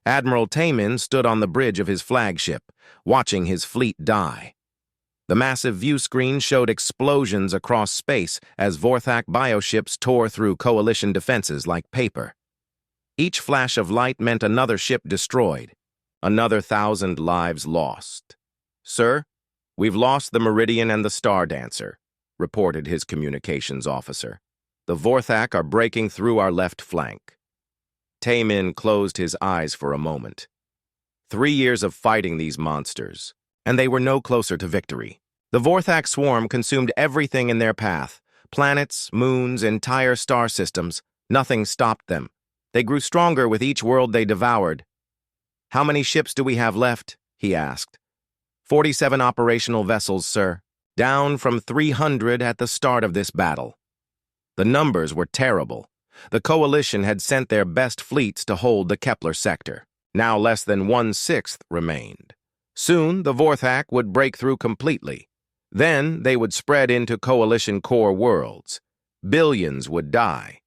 Admiral Tamin stood on the bridge of his flagship, watching his fleet die. The massive view screen showed explosions across space as Vorthak bioships tore through Coalition defenses like paper. Each flash of light meant another ship destroyed, another 1,000 lives lost. "Sir, we've lost the Meridian and the Star Dancer," reported his communications officer. "The Vorthak are breaking through our left flank." Tamin closed his eyes for a moment. 3 years of fighting these monsters, and they were no closer to victory. The Vorthak swarm consumed everything in their path. Planets, moons, entire star systems. Nothing stopped them. They grew stronger with each world they devoured. "How many ships do we have left?" he asked. 47 operational vessels, sir. Down from 300 at the start of this battle." The numbers were terrible. The Coalition had sent their best fleets to hold the Kepler sector. Now less than 1/6 remained. Soon, the Vorthak would break through completely. Then they would spread into Coalition core worlds. Billions would die.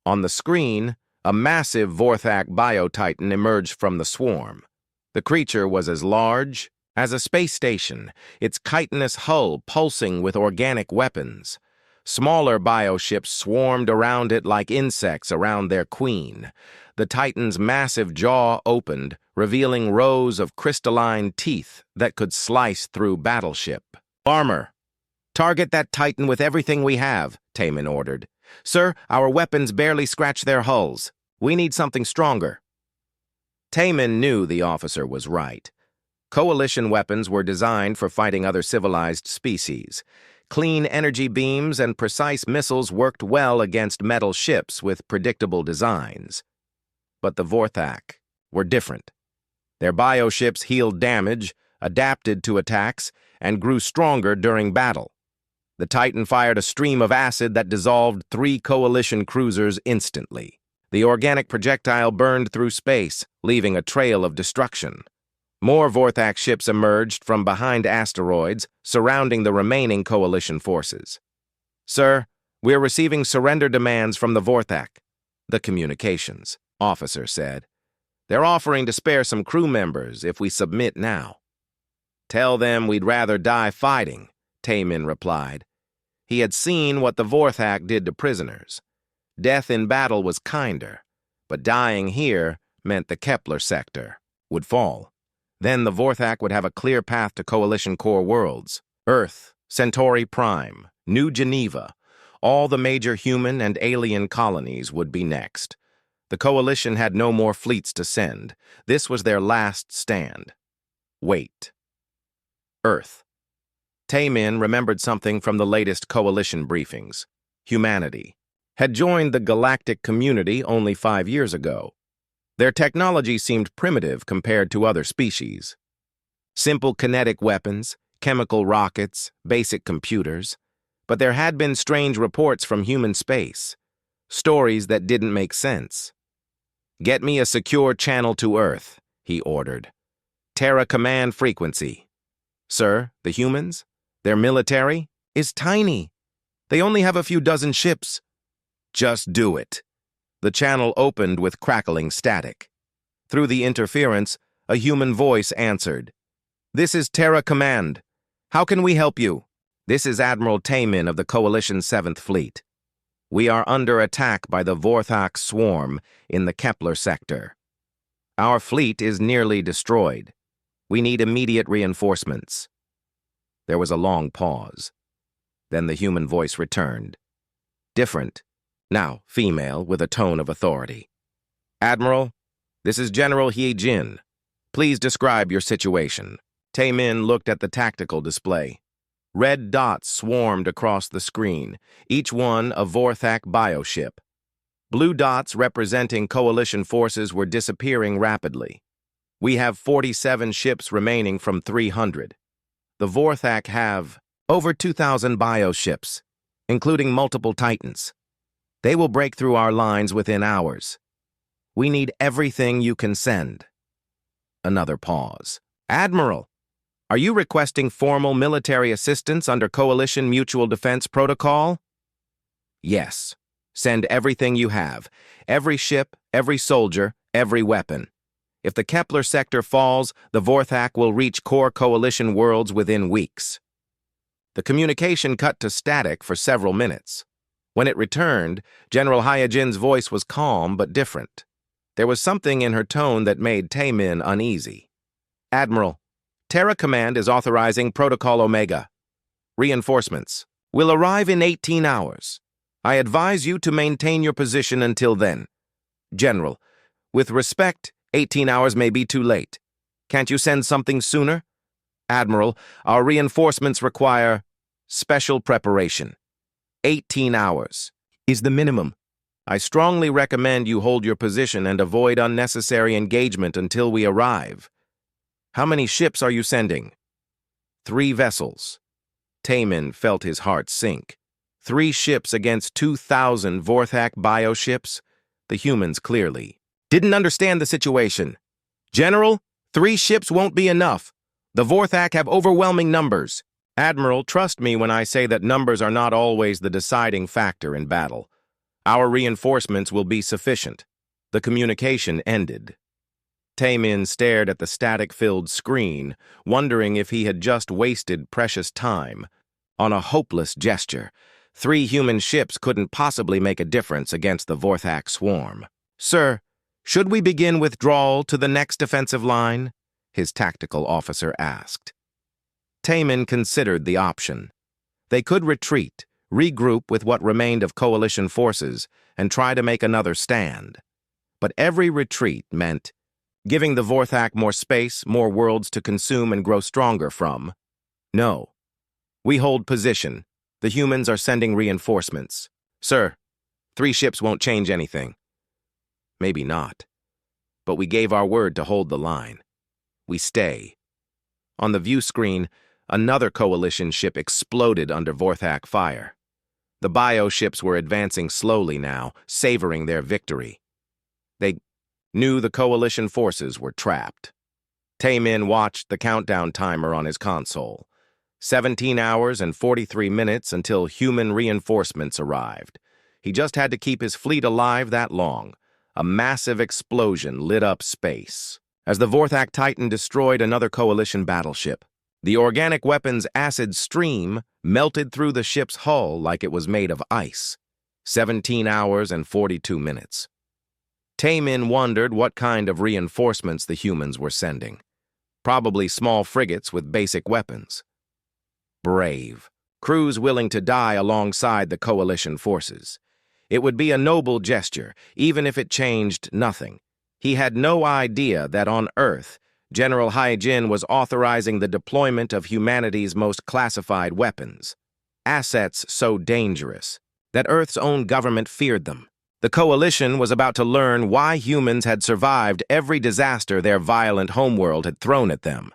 On the screen, a massive Vorthak biotitan emerged from the swarm. The creature was as large as a space station, its chitinous hull pulsing with organic weapons. Smaller bioships swarmed around it like insects around their queen. The Titan's massive jaw opened, revealing rows of crystalline teeth that could slice through battleship. "Armor! Target that Titan with everything we have," Tamin ordered. "Sir, our weapons barely scratch their hulls. We need something stronger." Tamin knew the officer was right. Coalition weapons were designed for fighting other civilized species. Clean energy beams and precise missiles worked well against metal ships with predictable designs. But the Vorthak were different. Their bioships healed damage, adapted to attacks, and grew stronger during battle. The Titan fired a stream of acid that dissolved 3 Coalition cruisers instantly. The organic projectile burned through space, leaving a trail of destruction. More Vorthak ships emerged from behind asteroids, surrounding the remaining Coalition forces. "Sir, we're receiving surrender demands from the Vorthak," the communications officer said. "They're offering to spare some crew members if we submit now." "Tell them we'd rather die fighting," Tamin replied. He had seen what the Vorthak did to prisoners. Death in battle was kinder, but dying here meant the Kepler sector would fall. Then the Vorthak would have a clear path to Coalition core worlds. Earth, Centauri Prime, New Geneva, all the major human and alien colonies would be next. The Coalition had no more fleets to send. This was their last stand. Wait. Earth. Tamin remembered something from the latest Coalition briefings. Humanity had joined the galactic community only 5 years ago. Their technology seemed primitive compared to other species. Simple kinetic weapons, chemical rockets, basic computers. But there had been strange reports from human space. Stories that didn't make sense. "Get me a secure channel to Earth," he ordered. "Terra command frequency." "Sir, the humans? Their military is tiny. They only have a few dozen ships." "Just do it." The channel opened with crackling static. Through the interference, a human voice answered. "This is Terra Command. How can we help you?" "This is Admiral Tamin of the Coalition 7th Fleet. We are under attack by the Vorthak swarm in the Kepler sector. Our fleet is nearly destroyed. We need immediate reinforcements." There was a long pause. Then the human voice returned. Different. Now female, with a tone of authority. "Admiral, this is General He Jin. Please describe your situation." Tamin looked at the tactical display. Red dots swarmed across the screen, each one a Vorthak bioship. Blue dots representing Coalition forces were disappearing rapidly. "We have 47 ships remaining from 300. The Vorthak have over 2,000 bioships, including multiple Titans. They will break through our lines within hours. We need everything you can send." Another pause. "Admiral, are you requesting formal military assistance under Coalition Mutual Defense Protocol?" "Yes. Send everything you have. Every ship, every soldier, every weapon. If the Kepler sector falls, the Vorthak will reach core coalition worlds within weeks. The communication cut to static for several minutes. When it returned, General Hyojin's voice was calm but different. There was something in her tone that made Taemin uneasy. Admiral, Terra Command is authorizing Protocol Omega. Reinforcements will arrive in 18 hours. I advise you to maintain your position until then. General, with respect, 18 hours may be too late. Can't you send something sooner? Admiral, our reinforcements require special preparation. 18 hours is the minimum. I strongly recommend you hold your position and avoid unnecessary engagement until we arrive. How many ships are you sending? 3 vessels. Taemin felt his heart sink. 3 ships against 2,000 Vorthak bioships? The humans clearly didn't understand the situation. General, 3 ships won't be enough. The Vorthak have overwhelming numbers. Admiral, trust me when I say that numbers are not always the deciding factor in battle. Our reinforcements will be sufficient. The communication ended. Taemin stared at the static-filled screen, wondering if he had just wasted precious time. On a hopeless gesture, 3 human ships couldn't possibly make a difference against the Vorthak swarm. Sir, should we begin withdrawal to the next defensive line? His tactical officer asked. Taemin considered the option. They could retreat, regroup with what remained of coalition forces, and try to make another stand. But every retreat meant giving the Vorthak more space, more worlds to consume and grow stronger from. No. We hold position. The humans are sending reinforcements. Sir, 3 ships won't change anything. Maybe not. But we gave our word to hold the line. We stay. On the view screen, another coalition ship exploded under Vorthak fire. The bioships were advancing slowly now, savoring their victory. They knew the coalition forces were trapped. Taemin watched the countdown timer on his console. 17 hours and 43 minutes until human reinforcements arrived. He just had to keep his fleet alive that long. A massive explosion lit up space. As the Vorthak Titan destroyed another coalition battleship, the organic weapon's acid stream melted through the ship's hull like it was made of ice. 17 hours and 42 minutes. Taemin wondered what kind of reinforcements the humans were sending. Probably small frigates with basic weapons. Brave. Crews willing to die alongside the coalition forces. It would be a noble gesture, even if it changed nothing. He had no idea that on Earth, General Hyojin was authorizing the deployment of humanity's most classified weapons. Assets so dangerous that Earth's own government feared them. The coalition was about to learn why humans had survived every disaster their violent homeworld had thrown at them.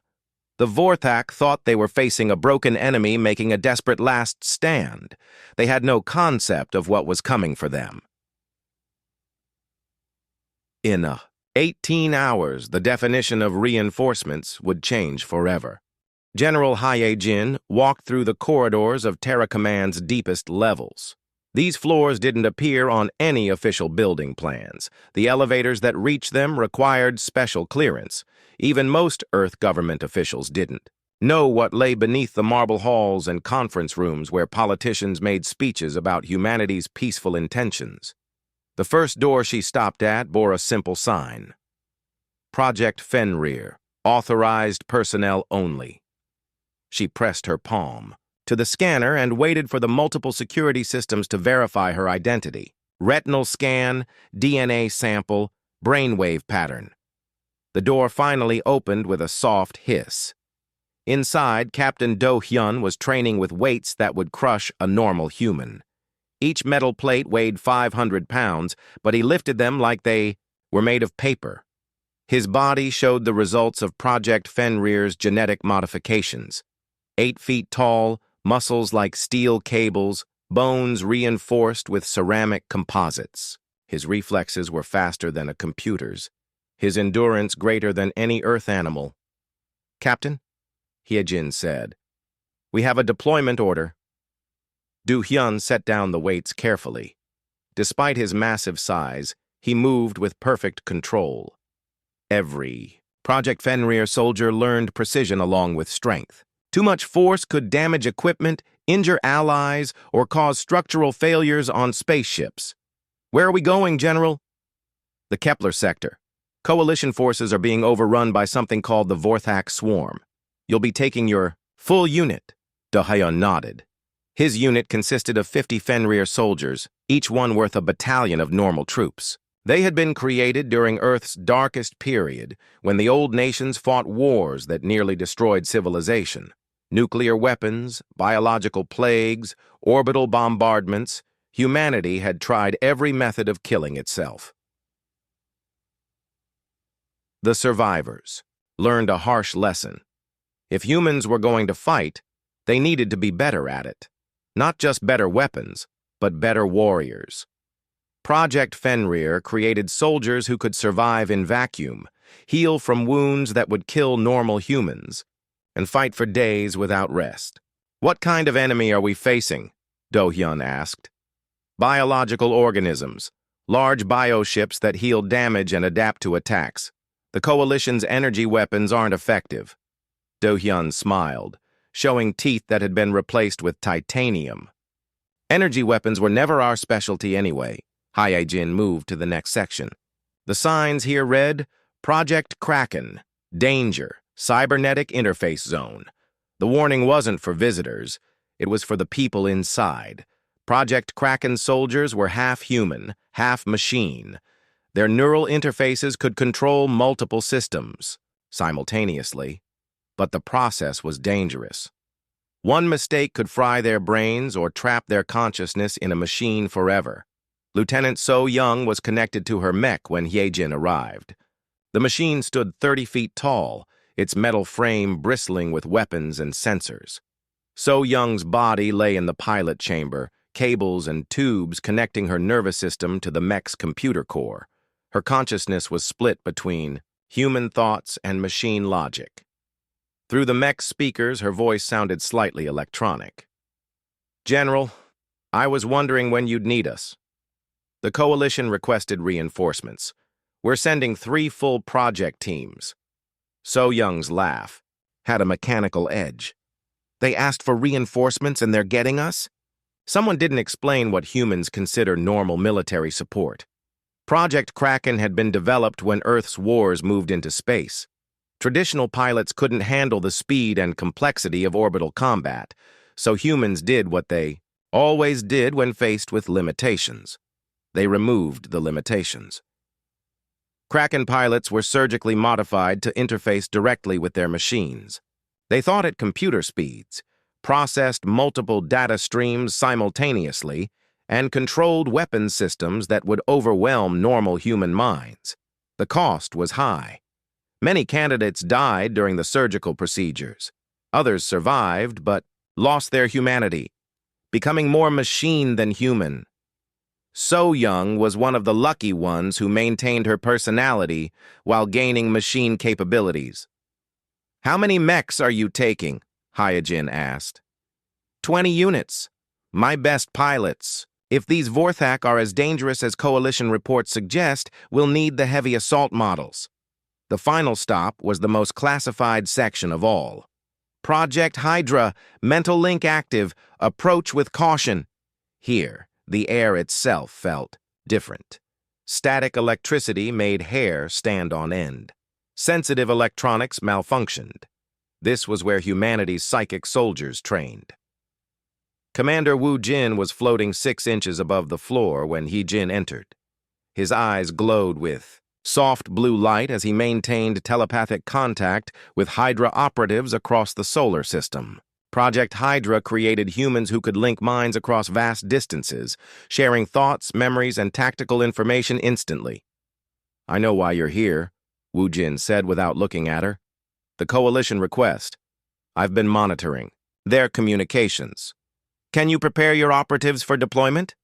The Vorthak thought they were facing a broken enemy making a desperate last stand. They had no concept of what was coming for them. In 18 hours, the definition of reinforcements would change forever. General Hyojin walked through the corridors of Terra Command's deepest levels. These floors didn't appear on any official building plans. The elevators that reached them required special clearance. Even most Earth government officials didn't know what lay beneath the marble halls and conference rooms where politicians made speeches about humanity's peaceful intentions. The first door she stopped at bore a simple sign. Project Fenrir, authorized personnel only. She pressed her palm to the scanner and waited for the multiple security systems to verify her identity. Retinal scan, DNA sample, brainwave pattern. The door finally opened with a soft hiss. Inside, Captain Do-hyun was training with weights that would crush a normal human. Each metal plate weighed 500 pounds, but he lifted them like they were made of paper. His body showed the results of Project Fenrir's genetic modifications. 8 feet tall, muscles like steel cables, bones reinforced with ceramic composites. His reflexes were faster than a computer's. His endurance greater than any Earth animal. Captain, Hyojin said, we have a deployment order. Do-hyun set down the weights carefully. Despite his massive size, he moved with perfect control. Every Project Fenrir soldier learned precision along with strength. Too much force could damage equipment, injure allies, or cause structural failures on spaceships. Where are we going, General? The Kepler sector. Coalition forces are being overrun by something called the Vorthak Swarm. You'll be taking your full unit. Dohayon nodded. His unit consisted of 50 Fenrir soldiers, each one worth a battalion of normal troops. They had been created during Earth's darkest period, when the old nations fought wars that nearly destroyed civilization. Nuclear weapons, biological plagues, orbital bombardments, humanity had tried every method of killing itself. The survivors learned a harsh lesson. If humans were going to fight, they needed to be better at it. Not just better weapons, but better warriors. Project Fenrir created soldiers who could survive in vacuum, heal from wounds that would kill normal humans, and fight for days without rest. What kind of enemy are we facing? Do-hyun asked. Biological organisms, large bioships that heal damage and adapt to attacks. The Coalition's energy weapons aren't effective. Do-hyun smiled, showing teeth that had been replaced with titanium. Energy weapons were never our specialty anyway. Hae-jin moved to the next section. The signs here read, Project Kraken, Danger, Cybernetic Interface Zone. The warning wasn't for visitors. It was for the people inside. Project Kraken soldiers were half human, half machine. Their neural interfaces could control multiple systems simultaneously, but the process was dangerous. One mistake could fry their brains or trap their consciousness in a machine forever. Lieutenant So Young was connected to her mech when Hae-jin arrived. The machine stood 30 feet tall, its metal frame bristling with weapons and sensors. So Young's body lay in the pilot chamber, cables and tubes connecting her nervous system to the mech's computer core. Her consciousness was split between human thoughts and machine logic. Through the mech's speakers, her voice sounded slightly electronic. General, I was wondering when you'd need us. The Coalition requested reinforcements. We're sending 3 full project teams. So Young's laugh had a mechanical edge. They asked for reinforcements and they're getting us? Someone didn't explain what humans consider normal military support. Project Kraken had been developed when Earth's wars moved into space. Traditional pilots couldn't handle the speed and complexity of orbital combat, so humans did what they always did when faced with limitations. They removed the limitations. Kraken pilots were surgically modified to interface directly with their machines. They thought at computer speeds, processed multiple data streams simultaneously, and controlled weapons systems that would overwhelm normal human minds. The cost was high. Many candidates died during the surgical procedures. Others survived, but lost their humanity, becoming more machine than human. So Young was one of the lucky ones who maintained her personality while gaining machine capabilities. How many mechs are you taking? Hae-jin asked. 20 units. My best pilots. If these Vorthak are as dangerous as Coalition reports suggest, we'll need the heavy assault models. The final stop was the most classified section of all. Project Hydra, mental link active, approach with caution. Here, the air itself felt different. Static electricity made hair stand on end. Sensitive electronics malfunctioned. This was where humanity's psychic soldiers trained. Commander Woo Jin was floating 6 inches above the floor when Hae-jin entered. His eyes glowed with soft blue light as he maintained telepathic contact with Hydra operatives across the solar system. Project Hydra created humans who could link minds across vast distances, sharing thoughts, memories, and tactical information instantly. I know why you're here, Woo Jin said without looking at her. The Coalition request. I've been monitoring their communications. Can you prepare your operatives for deployment?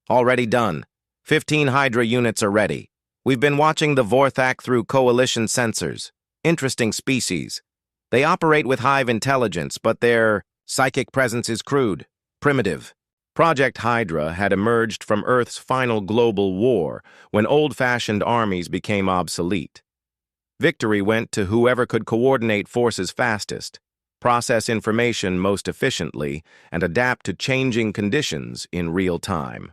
Already done. 15 Hydra units are ready. We've been watching the Vorthak through Coalition sensors. Interesting species. They operate with hive intelligence, but their psychic presence is crude, primitive. Project Hydra had emerged from Earth's final global war when old-fashioned armies became obsolete. Victory went to whoever could coordinate forces fastest, process information most efficiently, and adapt to changing conditions in real time.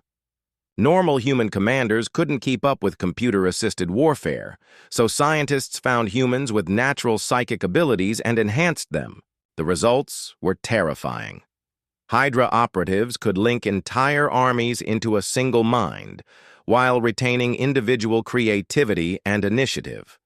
Normal human commanders couldn't keep up with computer-assisted warfare, so scientists found humans with natural psychic abilities and enhanced them. The results were terrifying. Hydra operatives could link entire armies into a single mind, while retaining individual creativity and initiative.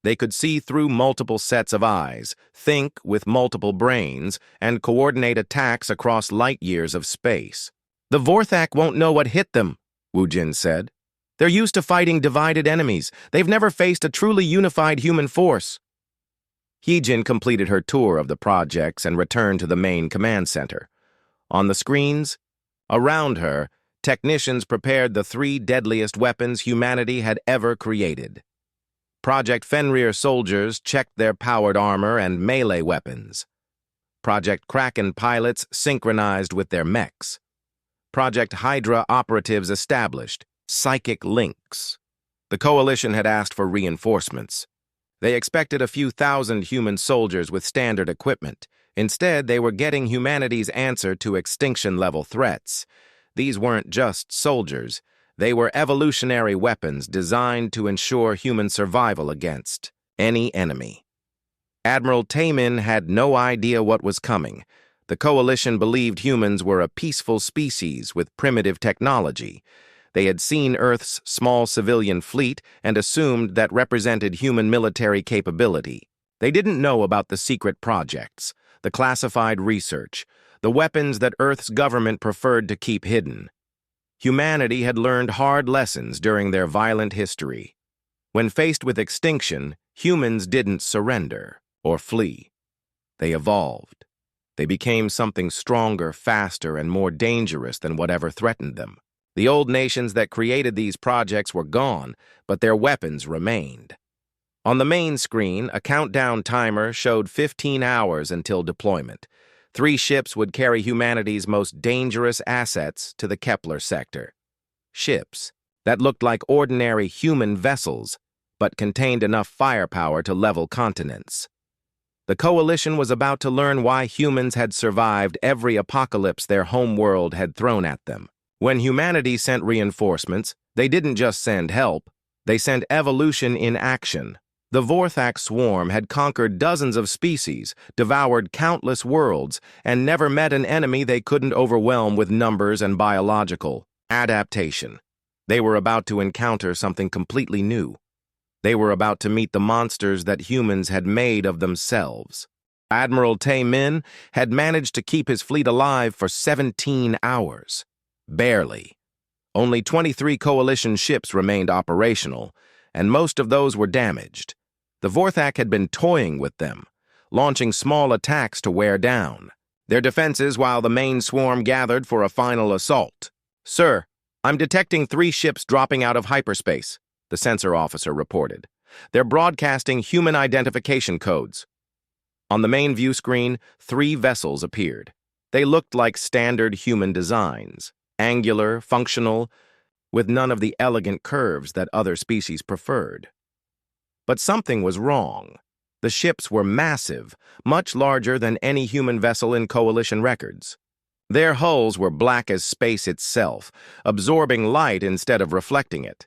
They could see through multiple sets of eyes, think with multiple brains, and coordinate attacks across light years of space. "The Vorthak won't know what hit them," Wu Jin said. "They're used to fighting divided enemies. They've never faced a truly unified human force." Heejin completed her tour of the projects and returned to the main command center. On the screens, around her, technicians prepared the 3 deadliest weapons humanity had ever created. Project Fenrir soldiers checked their powered armor and melee weapons. Project Kraken pilots synchronized with their mechs. Project Hydra operatives established psychic links. The Coalition had asked for reinforcements. They expected a few thousand human soldiers with standard equipment. Instead, they were getting humanity's answer to extinction-level threats. These weren't just soldiers. They were evolutionary weapons designed to ensure human survival against any enemy. Admiral Taemin had no idea what was coming. The Coalition believed humans were a peaceful species with primitive technology. They had seen Earth's small civilian fleet and assumed that represented human military capability. They didn't know about the secret projects, the classified research, the weapons that Earth's government preferred to keep hidden. Humanity had learned hard lessons during their violent history. When faced with extinction, humans didn't surrender or flee. They evolved. They became something stronger, faster, and more dangerous than whatever threatened them. The old nations that created these projects were gone, but their weapons remained. On the main screen, a countdown timer showed 15 hours until deployment. 3 ships would carry humanity's most dangerous assets to the Kepler sector. Ships that looked like ordinary human vessels, but contained enough firepower to level continents. The Coalition was about to learn why humans had survived every apocalypse their homeworld had thrown at them. When humanity sent reinforcements, they didn't just send help, they sent evolution in action. The Vorthak swarm had conquered dozens of species, devoured countless worlds, and never met an enemy they couldn't overwhelm with numbers and biological adaptation. They were about to encounter something completely new. They were about to meet the monsters that humans had made of themselves. Admiral Taemin had managed to keep his fleet alive for 17 hours. Barely. Only 23 Coalition ships remained operational, and most of those were damaged. The Vorthak had been toying with them, launching small attacks to wear down their defenses while the main swarm gathered for a final assault. "Sir, I'm detecting 3 ships dropping out of hyperspace," the sensor officer reported. "They're broadcasting human identification codes." On the main view screen, 3 vessels appeared. They looked like standard human designs, angular, functional, with none of the elegant curves that other species preferred. But something was wrong. The ships were massive, much larger than any human vessel in Coalition records. Their hulls were black as space itself, absorbing light instead of reflecting it.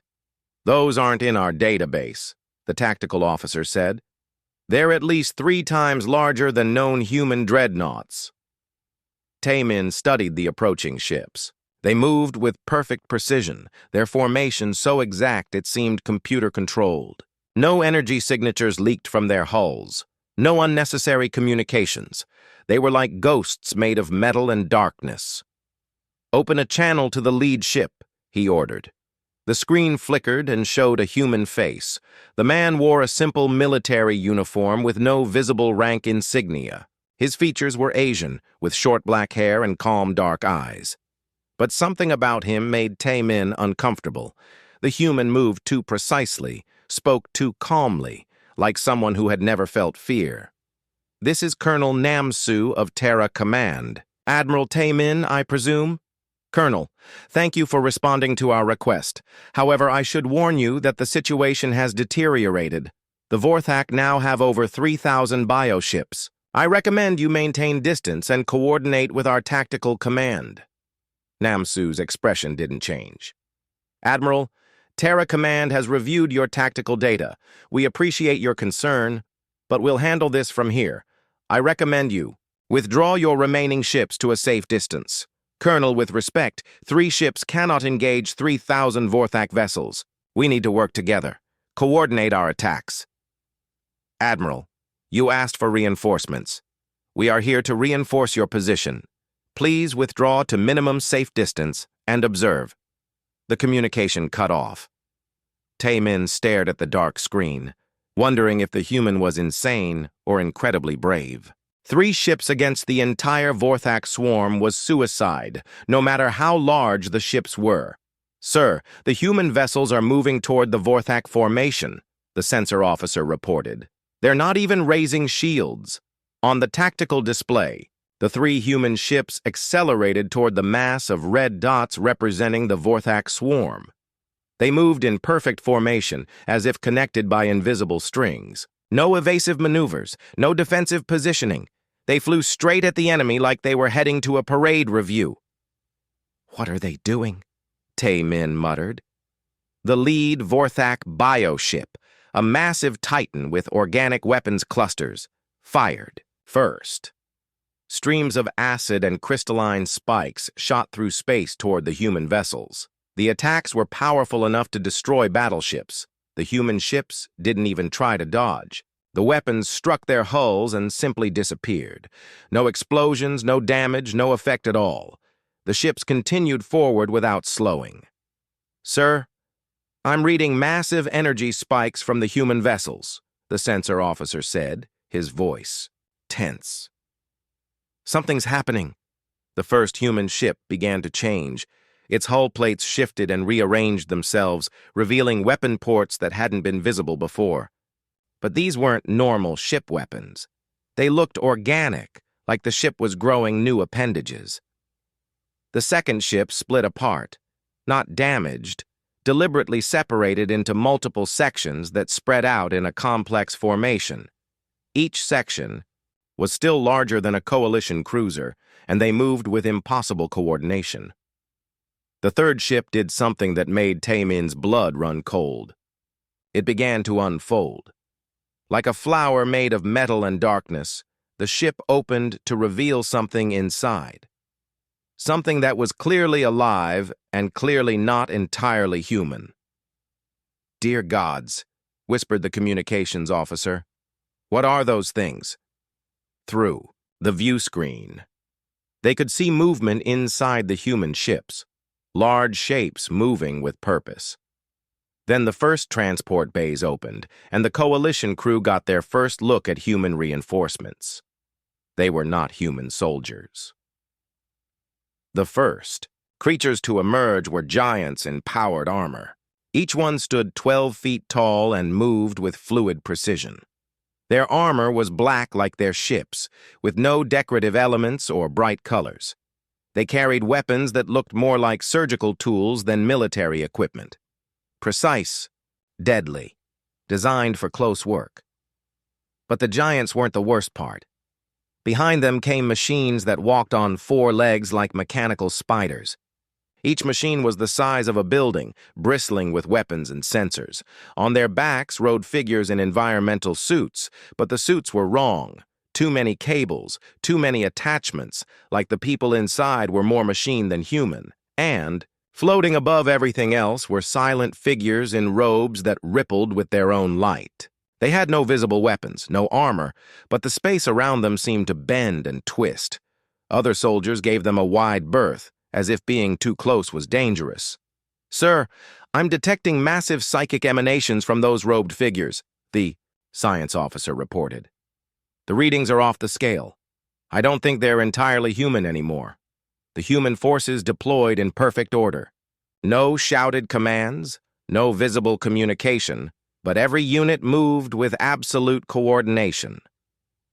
"Those aren't in our database," the tactical officer said. "They're at least 3 times larger than known human dreadnoughts." Taemin studied the approaching ships. They moved with perfect precision, their formation so exact it seemed computer-controlled. No energy signatures leaked from their hulls. No unnecessary communications. They were like ghosts made of metal and darkness. "Open a channel to the lead ship," he ordered. The screen flickered and showed a human face. The man wore a simple military uniform with no visible rank insignia. His features were Asian, with short black hair and calm dark eyes. But something about him made Taemin uncomfortable. The human moved too precisely, spoke too calmly, like someone who had never felt fear. "This is Colonel Namsu of Terra Command. Admiral Taemin, I presume?" "Colonel, thank you for responding to our request. However, I should warn you that the situation has deteriorated." The Vorthak now have over 3,000 bioships. I recommend you maintain distance and coordinate with our tactical command. Namsu's expression didn't change. Admiral, Terra Command has reviewed your tactical data. We appreciate your concern, but we'll handle this from here. I recommend you withdraw your remaining ships to a safe distance. Colonel, with respect, 3 ships cannot engage 3,000 Vorthak vessels. We need to work together. Coordinate our attacks. Admiral, you asked for reinforcements. We are here to reinforce your position. Please withdraw to minimum safe distance and observe. The communication cut off. Tae-min stared at the dark screen, wondering if the human was insane or incredibly brave. 3 ships against the entire Vorthak swarm was suicide, no matter how large the ships were. Sir, the human vessels are moving toward the Vorthak formation, the sensor officer reported. They're not even raising shields. On the tactical display, the 3 human ships accelerated toward the mass of red dots representing the Vorthak swarm. They moved in perfect formation, as if connected by invisible strings. No evasive maneuvers, no defensive positioning. They flew straight at the enemy like they were heading to a parade review. What are they doing? Tae-min muttered. The lead Vorthak bioship, a massive titan with organic weapons clusters, fired first. Streams of acid and crystalline spikes shot through space toward the human vessels. The attacks were powerful enough to destroy battleships. The human ships didn't even try to dodge. The weapons struck their hulls and simply disappeared. No explosions, no damage, no effect at all. The ships continued forward without slowing. Sir, I'm reading massive energy spikes from the human vessels, the sensor officer said, his voice tense. Something's happening. The first human ship began to change. Its hull plates shifted and rearranged themselves, revealing weapon ports that hadn't been visible before. But these weren't normal ship weapons. They looked organic, like the ship was growing new appendages. The second ship split apart, not damaged, deliberately separated into multiple sections that spread out in a complex formation. Each section was still larger than a coalition cruiser, and they moved with impossible coordination. The third ship did something that made Tae-min's blood run cold. It began to unfold. Like a flower made of metal and darkness, the ship opened to reveal something inside. Something that was clearly alive and clearly not entirely human. "Dear gods," whispered the communications officer. "What are those things?" Through the view screen, they could see movement inside the human ships, large shapes moving with purpose. Then the first transport bays opened, and the coalition crew got their first look at human reinforcements. They were not human soldiers. The first creatures to emerge were giants in powered armor. Each one stood 12 feet tall and moved with fluid precision. Their armor was black like their ships, with no decorative elements or bright colors. They carried weapons that looked more like surgical tools than military equipment. Precise, deadly, designed for close work. But the giants weren't the worst part. Behind them came machines that walked on 4 legs like mechanical spiders. Each machine was the size of a building, bristling with weapons and sensors. On their backs rode figures in environmental suits, but the suits were wrong. Too many cables, too many attachments, like the people inside were more machine than human. And, floating above everything else, were silent figures in robes that rippled with their own light. They had no visible weapons, no armor, but the space around them seemed to bend and twist. Other soldiers gave them a wide berth, as if being too close was dangerous. "Sir, I'm detecting massive psychic emanations from those robed figures," the science officer reported. "The readings are off the scale. I don't think they're entirely human anymore. The human forces deployed in perfect order. No shouted commands, no visible communication, but every unit moved with absolute coordination.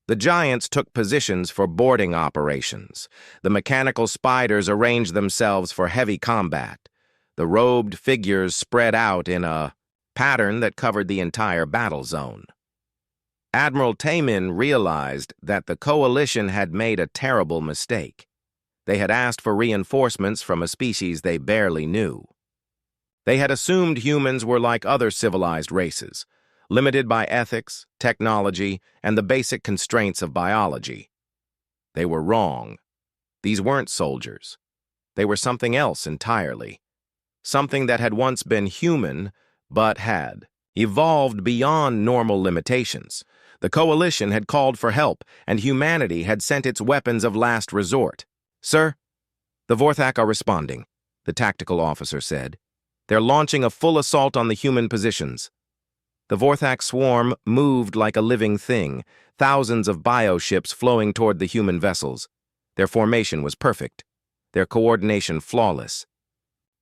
The giants took positions for boarding operations. The mechanical spiders arranged themselves for heavy combat. The robed figures spread out in a pattern that covered the entire battle zone. Admiral Taemin realized that the coalition had made a terrible mistake. They had asked for reinforcements from a species they barely knew. They had assumed humans were like other civilized races, limited by ethics, technology, and the basic constraints of biology. They were wrong. These weren't soldiers. They were something else entirely. Something that had once been human, but had evolved beyond normal limitations. The coalition had called for help, and humanity had sent its weapons of last resort. "Sir, the Vorthak are responding," the tactical officer said. "They're launching a full assault on the human positions." The Vorthak swarm moved like a living thing, thousands of bioships flowing toward the human vessels. Their formation was perfect, their coordination flawless.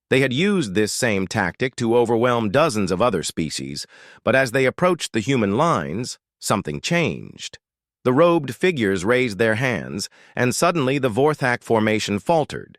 They had used this same tactic to overwhelm dozens of other species, but as they approached the human lines, something changed. The robed figures raised their hands, and suddenly the Vorthak formation faltered.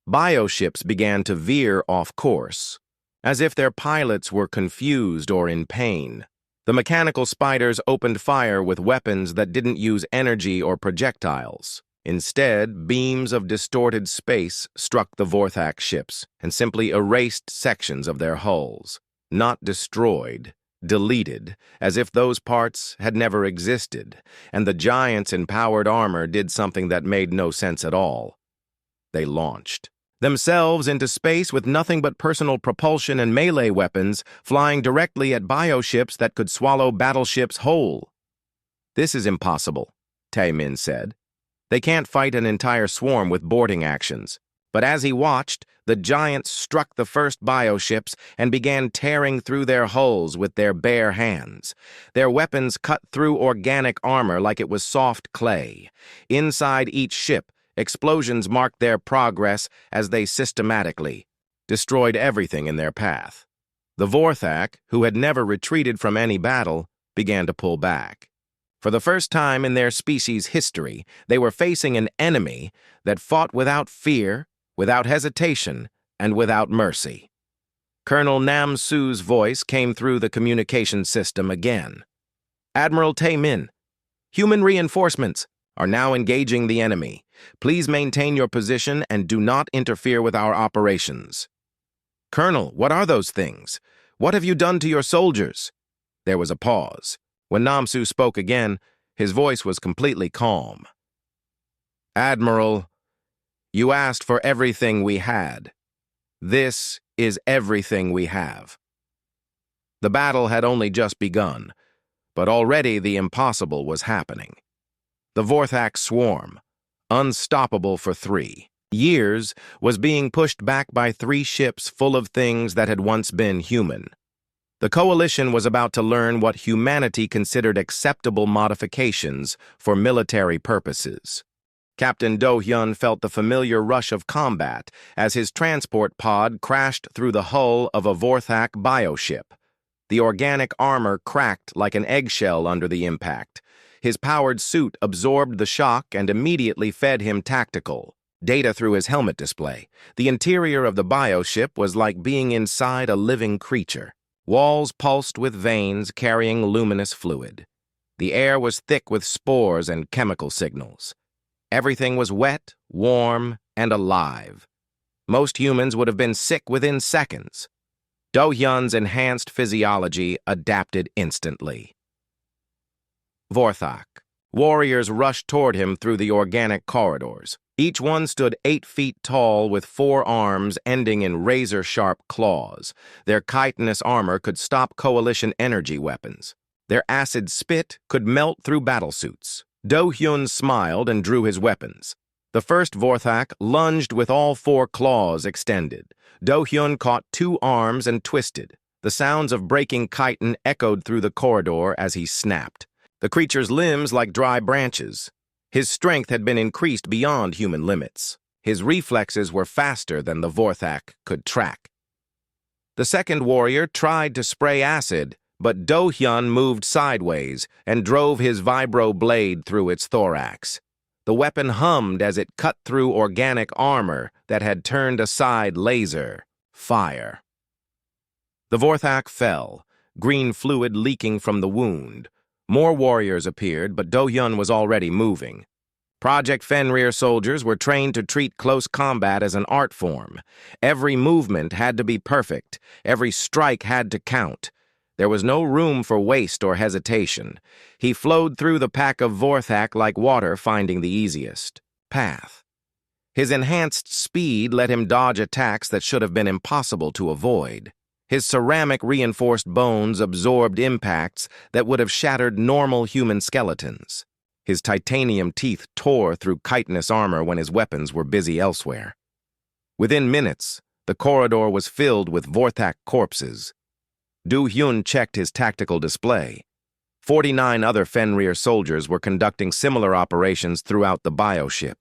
Bioships began to veer off course, as if their pilots were confused or in pain. The mechanical spiders opened fire with weapons that didn't use energy or projectiles. Instead, beams of distorted space struck the Vorthak ships and simply erased sections of their hulls. Not destroyed, deleted, as if those parts had never existed, and the giants in powered armor did something that made no sense at all. They launched themselves into space with nothing but personal propulsion and melee weapons, flying directly at bioships that could swallow battleships whole. "This is impossible," Taemin said. "They can't fight an entire swarm with boarding actions." But as he watched, the giants struck the first bioships and began tearing through their hulls with their bare hands. Their weapons cut through organic armor like it was soft clay. Inside each ship, explosions marked their progress as they systematically destroyed everything in their path. The Vorthak, who had never retreated from any battle, began to pull back. For the first time in their species' history, they were facing an enemy that fought without fear, without hesitation, and without mercy. Colonel Nam Su's voice came through the communication system again. "Admiral Taemin, human reinforcements are now engaging the enemy. Please maintain your position and do not interfere with our operations." "Colonel, what are those things? What have you done to your soldiers?" There was a pause. When Namsu spoke again, his voice was completely calm. "Admiral, you asked for everything we had. This is everything we have." The battle had only just begun, but already the impossible was happening. The Vorthak swarm, unstoppable for 3 years, was being pushed back by 3 ships full of things that had once been human. The coalition was about to learn what humanity considered acceptable modifications for military purposes. Captain Do-hyun felt the familiar rush of combat as his transport pod crashed through the hull of a Vorthak bioship. The organic armor cracked like an eggshell under the impact. His powered suit absorbed the shock and immediately fed him tactical data through his helmet display. The interior of the bioship was like being inside a living creature. Walls pulsed with veins carrying luminous fluid. The air was thick with spores and chemical signals. Everything was wet, warm, and alive. Most humans would have been sick within seconds. Do-hyun's enhanced physiology adapted instantly. Vorthak. Warriors rushed toward him through the organic corridors. Each one stood 8 feet tall with 4 arms ending in razor-sharp claws. Their chitinous armor could stop coalition energy weapons. Their acid spit could melt through battlesuits. Do-hyun smiled and drew his weapons. The first Vorthak lunged with all 4 claws extended. Do-hyun caught 2 arms and twisted. The sounds of breaking chitin echoed through the corridor as he snapped. The creature's limbs like dry branches. His strength had been increased beyond human limits. His reflexes were faster than the Vorthak could track. The second warrior tried to spray acid, but Do-hyun moved sideways and drove his vibro blade through its thorax. The weapon hummed as it cut through organic armor that had turned aside laser fire. The Vorthak fell, green fluid leaking from the wound. More warriors appeared, but Do-hyun was already moving. Project Fenrir soldiers were trained to treat close combat as an art form. Every movement had to be perfect. Every strike had to count. There was no room for waste or hesitation. He flowed through the pack of Vorthak like water, finding the easiest path. His enhanced speed let him dodge attacks that should have been impossible to avoid. His ceramic-reinforced bones absorbed impacts that would have shattered normal human skeletons. His titanium teeth tore through chitinous armor when his weapons were busy elsewhere. Within minutes, the corridor was filled with Vorthak corpses. Do-hyun checked his tactical display. 49 other Fenrir soldiers were conducting similar operations throughout the bioship.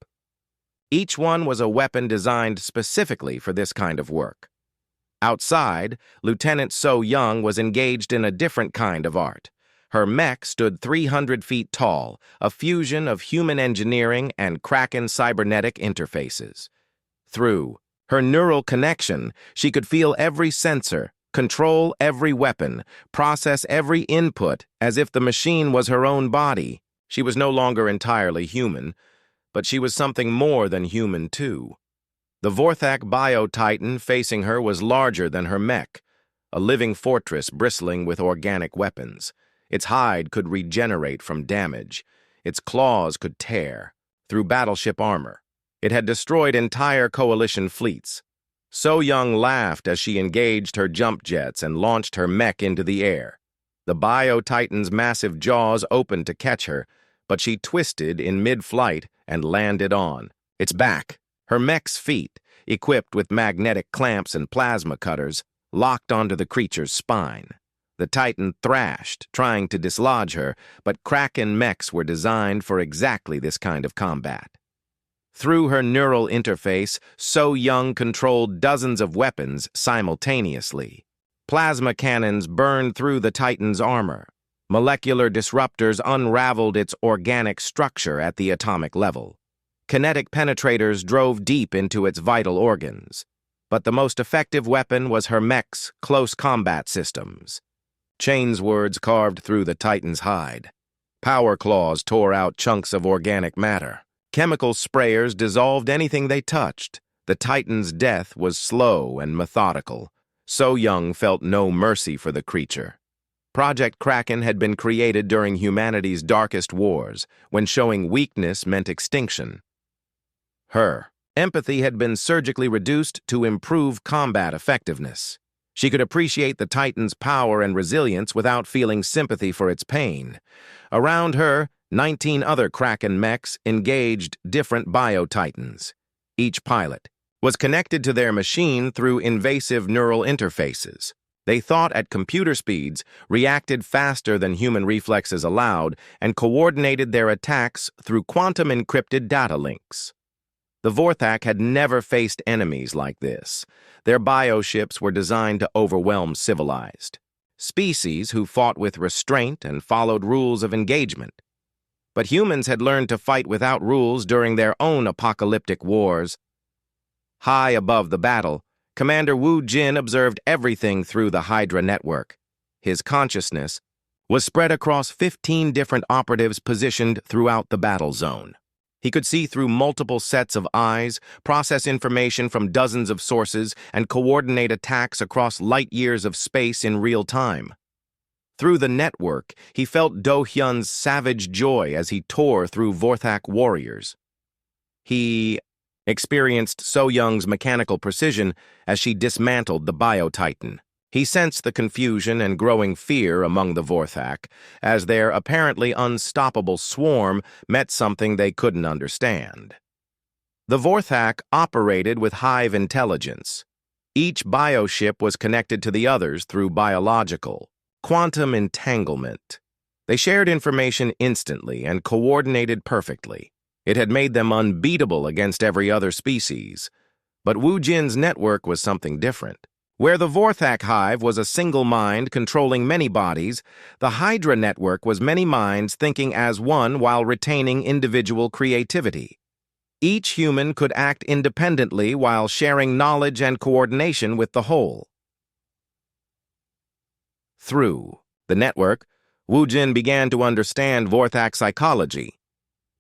Each one was a weapon designed specifically for this kind of work. Outside, Lieutenant So-young was engaged in a different kind of art. Her mech stood 300 feet tall, a fusion of human engineering and Kraken cybernetic interfaces. Through her neural connection, she could feel every sensor, control every weapon, process every input as if the machine was her own body. She was no longer entirely human, but she was something more than human, too. The Vorthak bio-titan facing her was larger than her mech, a living fortress bristling with organic weapons. Its hide could regenerate from damage. Its claws could tear through battleship armor. It had destroyed entire coalition fleets. So-young laughed as she engaged her jump jets and launched her mech into the air. The bio-titan's massive jaws opened to catch her, but she twisted in mid-flight and landed on its back. Her mech's feet, equipped with magnetic clamps and plasma cutters, locked onto the creature's spine. The Titan thrashed, trying to dislodge her, but Kraken mechs were designed for exactly this kind of combat. Through her neural interface, So-young controlled dozens of weapons simultaneously. Plasma cannons burned through the Titan's armor. Molecular disruptors unraveled its organic structure at the atomic level. Kinetic penetrators drove deep into its vital organs. But the most effective weapon was her mech's close combat systems. Chainswords carved through the Titan's hide. Power claws tore out chunks of organic matter. Chemical sprayers dissolved anything they touched. The Titan's death was slow and methodical. So-young felt no mercy for the creature. Project Kraken had been created during humanity's darkest wars, when showing weakness meant extinction. Her empathy had been surgically reduced to improve combat effectiveness. She could appreciate the Titan's power and resilience without feeling sympathy for its pain. Around her, 19 other Kraken mechs engaged different bio-titans. Each pilot was connected to their machine through invasive neural interfaces. They thought at computer speeds, reacted faster than human reflexes allowed, and coordinated their attacks through quantum-encrypted data links. The Vorthak had never faced enemies like this. Their bioships were designed to overwhelm civilized species who fought with restraint and followed rules of engagement. But humans had learned to fight without rules during their own apocalyptic wars. High above the battle, Commander Wu Jin observed everything through the Hydra network. His consciousness was spread across 15 different operatives positioned throughout the battle zone. He could see through multiple sets of eyes, process information from dozens of sources, and coordinate attacks across light years of space in real time. Through the network, he felt Do-hyun's savage joy as he tore through Vorthak warriors. He experienced So-young's mechanical precision as she dismantled the bio-titan. He sensed the confusion and growing fear among the Vorthak as their apparently unstoppable swarm met something they couldn't understand. The Vorthak operated with hive intelligence. Each bioship was connected to the others through biological, quantum entanglement. They shared information instantly and coordinated perfectly. It had made them unbeatable against every other species. But Wu Jin's network was something different. Where the Vorthak hive was a single mind controlling many bodies, the Hydra network was many minds thinking as one while retaining individual creativity. Each human could act independently while sharing knowledge and coordination with the whole. Through the network, Wu Jin began to understand Vorthak psychology.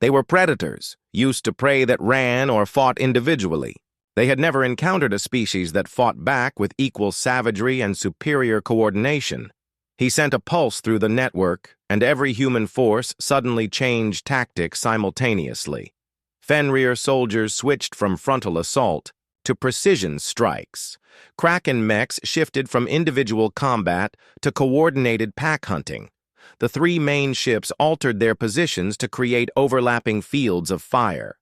They were predators, used to prey that ran or fought individually. They had never encountered a species that fought back with equal savagery and superior coordination. He sent a pulse through the network, and every human force suddenly changed tactics simultaneously. Fenrir soldiers switched from frontal assault to precision strikes. Kraken mechs shifted from individual combat to coordinated pack hunting. The three main ships altered their positions to create overlapping fields of fire.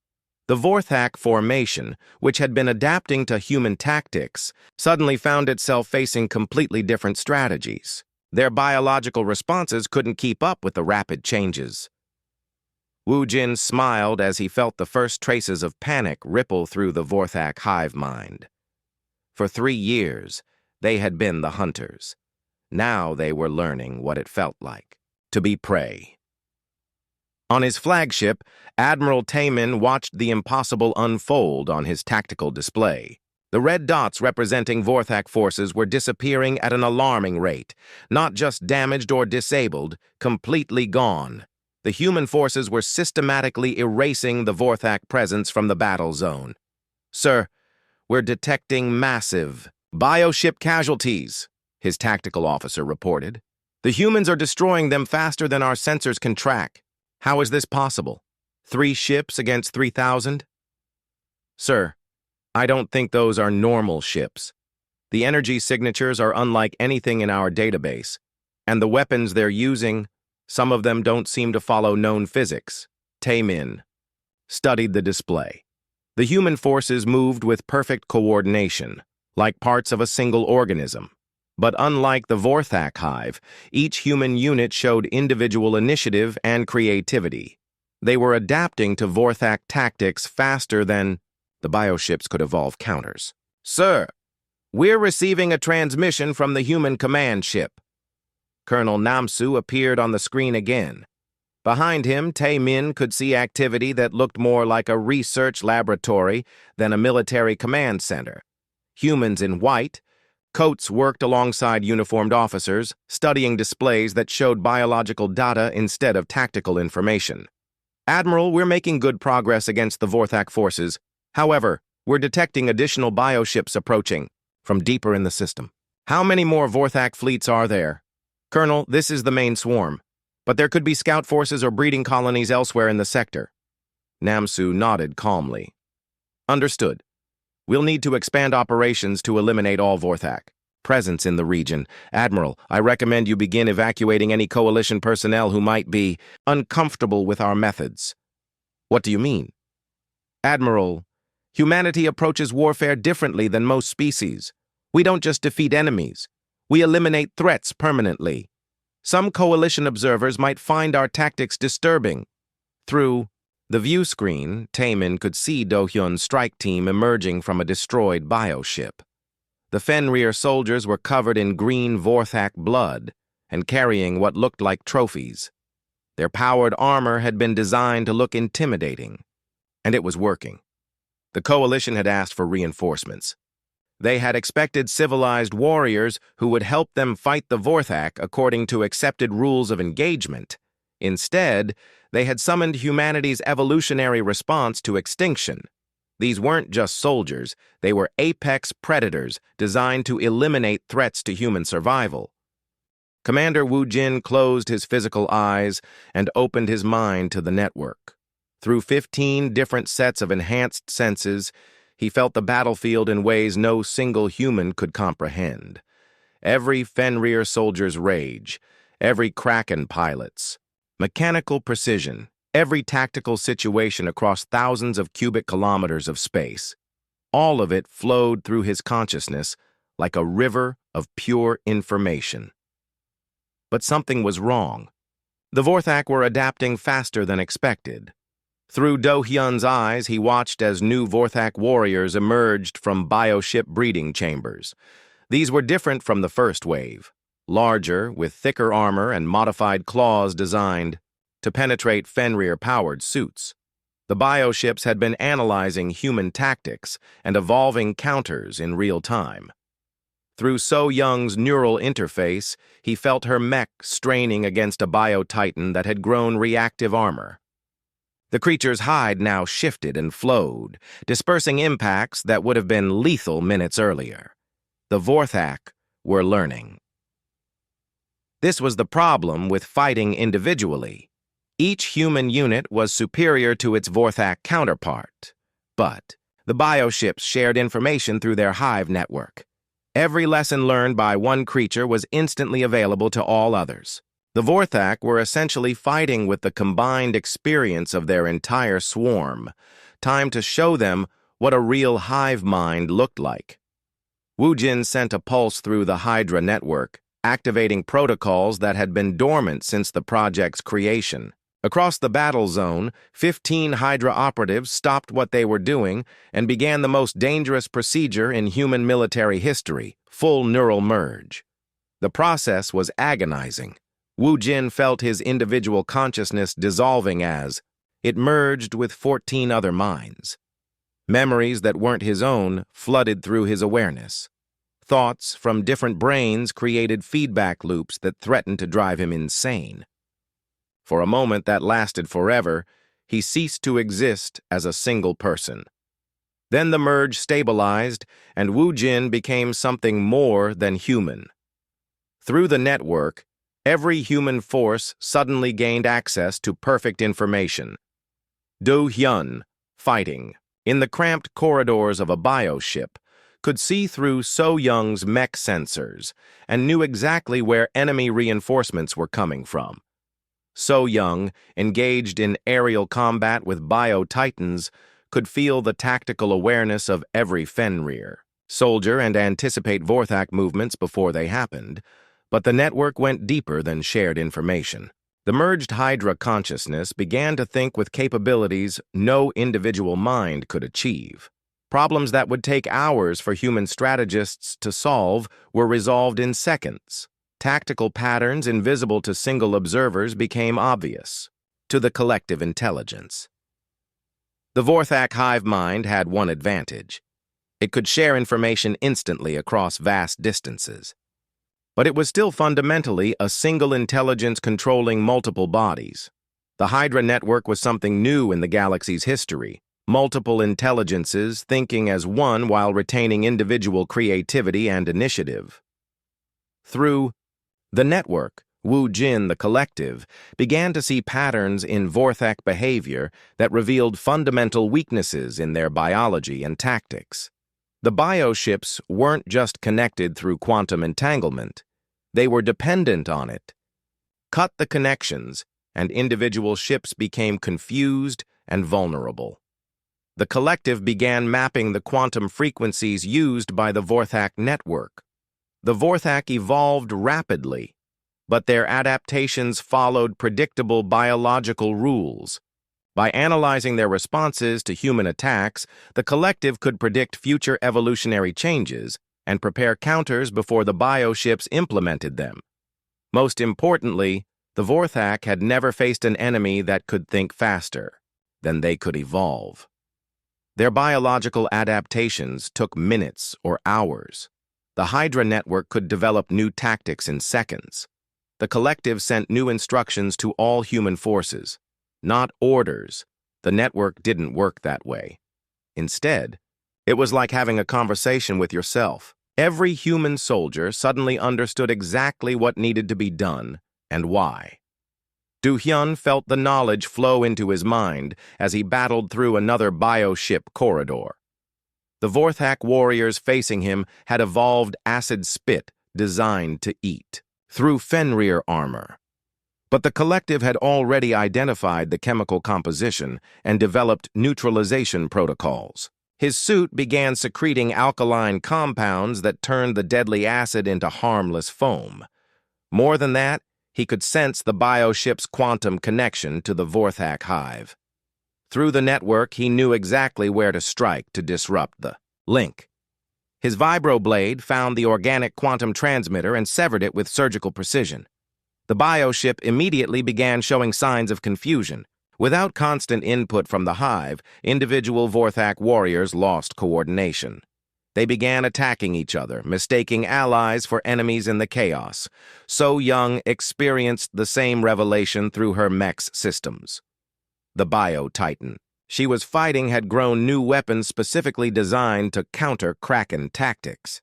The Vorthak formation, which had been adapting to human tactics, suddenly found itself facing completely different strategies. Their biological responses couldn't keep up with the rapid changes. Wu Jin smiled as he felt the first traces of panic ripple through the Vorthak hive mind. For 3 years, they had been the hunters. Now they were learning what it felt like to be prey. On his flagship, Admiral Taemin watched the impossible unfold on his tactical display. The red dots representing Vorthak forces were disappearing at an alarming rate, not just damaged or disabled, completely gone. The human forces were systematically erasing the Vorthak presence from the battle zone. "Sir, we're detecting massive bioship casualties," his tactical officer reported. "The humans are destroying them faster than our sensors can track. How is this possible? 3 ships against 3,000? "Sir, I don't think those are normal ships. The energy signatures are unlike anything in our database, and the weapons they're using, some of them don't seem to follow known physics." Taemin studied the display. The human forces moved with perfect coordination, like parts of a single organism. But unlike the Vorthak hive, each human unit showed individual initiative and creativity. They were adapting to Vorthak tactics faster than the bioships could evolve counters. "Sir, we're receiving a transmission from the human command ship." Colonel Namsu appeared on the screen again. Behind him, Taemin could see activity that looked more like a research laboratory than a military command center. Humans in white, coats worked alongside uniformed officers, studying displays that showed biological data instead of tactical information. "Admiral, we're making good progress against the Vorthak forces. However, we're detecting additional bioships approaching from deeper in the system." "How many more Vorthak fleets are there?" "Colonel, this is the main swarm, but there could be scout forces or breeding colonies elsewhere in the sector." Namsu nodded calmly. "Understood. We'll need to expand operations to eliminate all Vorthak presence in the region. Admiral, I recommend you begin evacuating any coalition personnel who might be uncomfortable with our methods." "What do you mean?" "Admiral, humanity approaches warfare differently than most species. We don't just defeat enemies. We eliminate threats permanently. Some coalition observers might find our tactics disturbing." Through the view screen, Taemin could see Do-hyun's strike team emerging from a destroyed bioship. The Fenrir soldiers were covered in green Vorthak blood and carrying what looked like trophies. Their powered armor had been designed to look intimidating, and it was working. The coalition had asked for reinforcements. They had expected civilized warriors who would help them fight the Vorthak according to accepted rules of engagement. Instead, they had summoned humanity's evolutionary response to extinction. These weren't just soldiers, they were apex predators designed to eliminate threats to human survival. Commander Wu Jin closed his physical eyes and opened his mind to the network. Through 15 different sets of enhanced senses, he felt the battlefield in ways no single human could comprehend. Every Fenrir soldier's rage, every Kraken pilot's mechanical precision, every tactical situation across thousands of cubic kilometers of space. All of it flowed through his consciousness like a river of pure information. But something was wrong. The Vorthak were adapting faster than expected. Through Do-hyun's eyes, he watched as new Vorthak warriors emerged from bioship breeding chambers. These were different from the first wave, larger, with thicker armor and modified claws designed to penetrate Fenrir-powered suits. The bioships had been analyzing human tactics and evolving counters in real time. Through So Young's neural interface, he felt her mech straining against a bio-titan that had grown reactive armor. The creature's hide now shifted and flowed, dispersing impacts that would have been lethal minutes earlier. The Vorthak were learning. This was the problem with fighting individually. Each human unit was superior to its Vorthak counterpart, but the bioships shared information through their hive network. Every lesson learned by one creature was instantly available to all others. The Vorthak were essentially fighting with the combined experience of their entire swarm. Time to show them what a real hive mind looked like. Wu Jin sent a pulse through the Hydra network, activating protocols that had been dormant since the project's creation. Across the battle zone, 15 Hydra operatives stopped what they were doing and began the most dangerous procedure in human military history, full neural merge. The process was agonizing. Wu Jin felt his individual consciousness dissolving as it merged with 14 other minds. Memories that weren't his own flooded through his awareness. Thoughts from different brains created feedback loops that threatened to drive him insane. For a moment that lasted forever, he ceased to exist as a single person. Then the merge stabilized, and Wu Jin became something more than human. Through the network, every human force suddenly gained access to perfect information. Do Hyun, fighting, in the cramped corridors of a bioship, could see through So Young's mech sensors and knew exactly where enemy reinforcements were coming from. So Young, engaged in aerial combat with bio-titans, could feel the tactical awareness of every Fenrir soldier and anticipate Vorthak movements before they happened, but the network went deeper than shared information. The merged Hydra consciousness began to think with capabilities no individual mind could achieve. Problems that would take hours for human strategists to solve were resolved in seconds. Tactical patterns invisible to single observers became obvious to the collective intelligence. The Vorthak hive mind had one advantage. It could share information instantly across vast distances. But it was still fundamentally a single intelligence controlling multiple bodies. The Hydra network was something new in the galaxy's history. Multiple intelligences thinking as one while retaining individual creativity and initiative. Through the network, Wu Jin, the collective, began to see patterns in Vorthak behavior that revealed fundamental weaknesses in their biology and tactics. The bioships weren't just connected through quantum entanglement. They were dependent on it. Cut the connections, and individual ships became confused and vulnerable. The collective began mapping the quantum frequencies used by the Vorthak network. The Vorthak evolved rapidly, but their adaptations followed predictable biological rules. By analyzing their responses to human attacks, the collective could predict future evolutionary changes and prepare counters before the bioships implemented them. Most importantly, the Vorthak had never faced an enemy that could think faster than they could evolve. Their biological adaptations took minutes or hours. The Hydra network could develop new tactics in seconds. The collective sent new instructions to all human forces, not orders. The network didn't work that way. Instead, it was like having a conversation with yourself. Every human soldier suddenly understood exactly what needed to be done and why. Du Hyun felt the knowledge flow into his mind as he battled through another bioship corridor. The Vorthak warriors facing him had evolved acid spit designed to eat through Fenrir armor. But the collective had already identified the chemical composition and developed neutralization protocols. His suit began secreting alkaline compounds that turned the deadly acid into harmless foam. More than that, he could sense the bioship's quantum connection to the Vorthak hive. Through the network, he knew exactly where to strike to disrupt the link. His vibroblade found the organic quantum transmitter and severed it with surgical precision. The bioship immediately began showing signs of confusion. Without constant input from the hive, individual Vorthak warriors lost coordination. They began attacking each other, mistaking allies for enemies in the chaos. So Young experienced the same revelation through her mech's systems. The Bio-Titan she was fighting had grown new weapons specifically designed to counter Kraken tactics.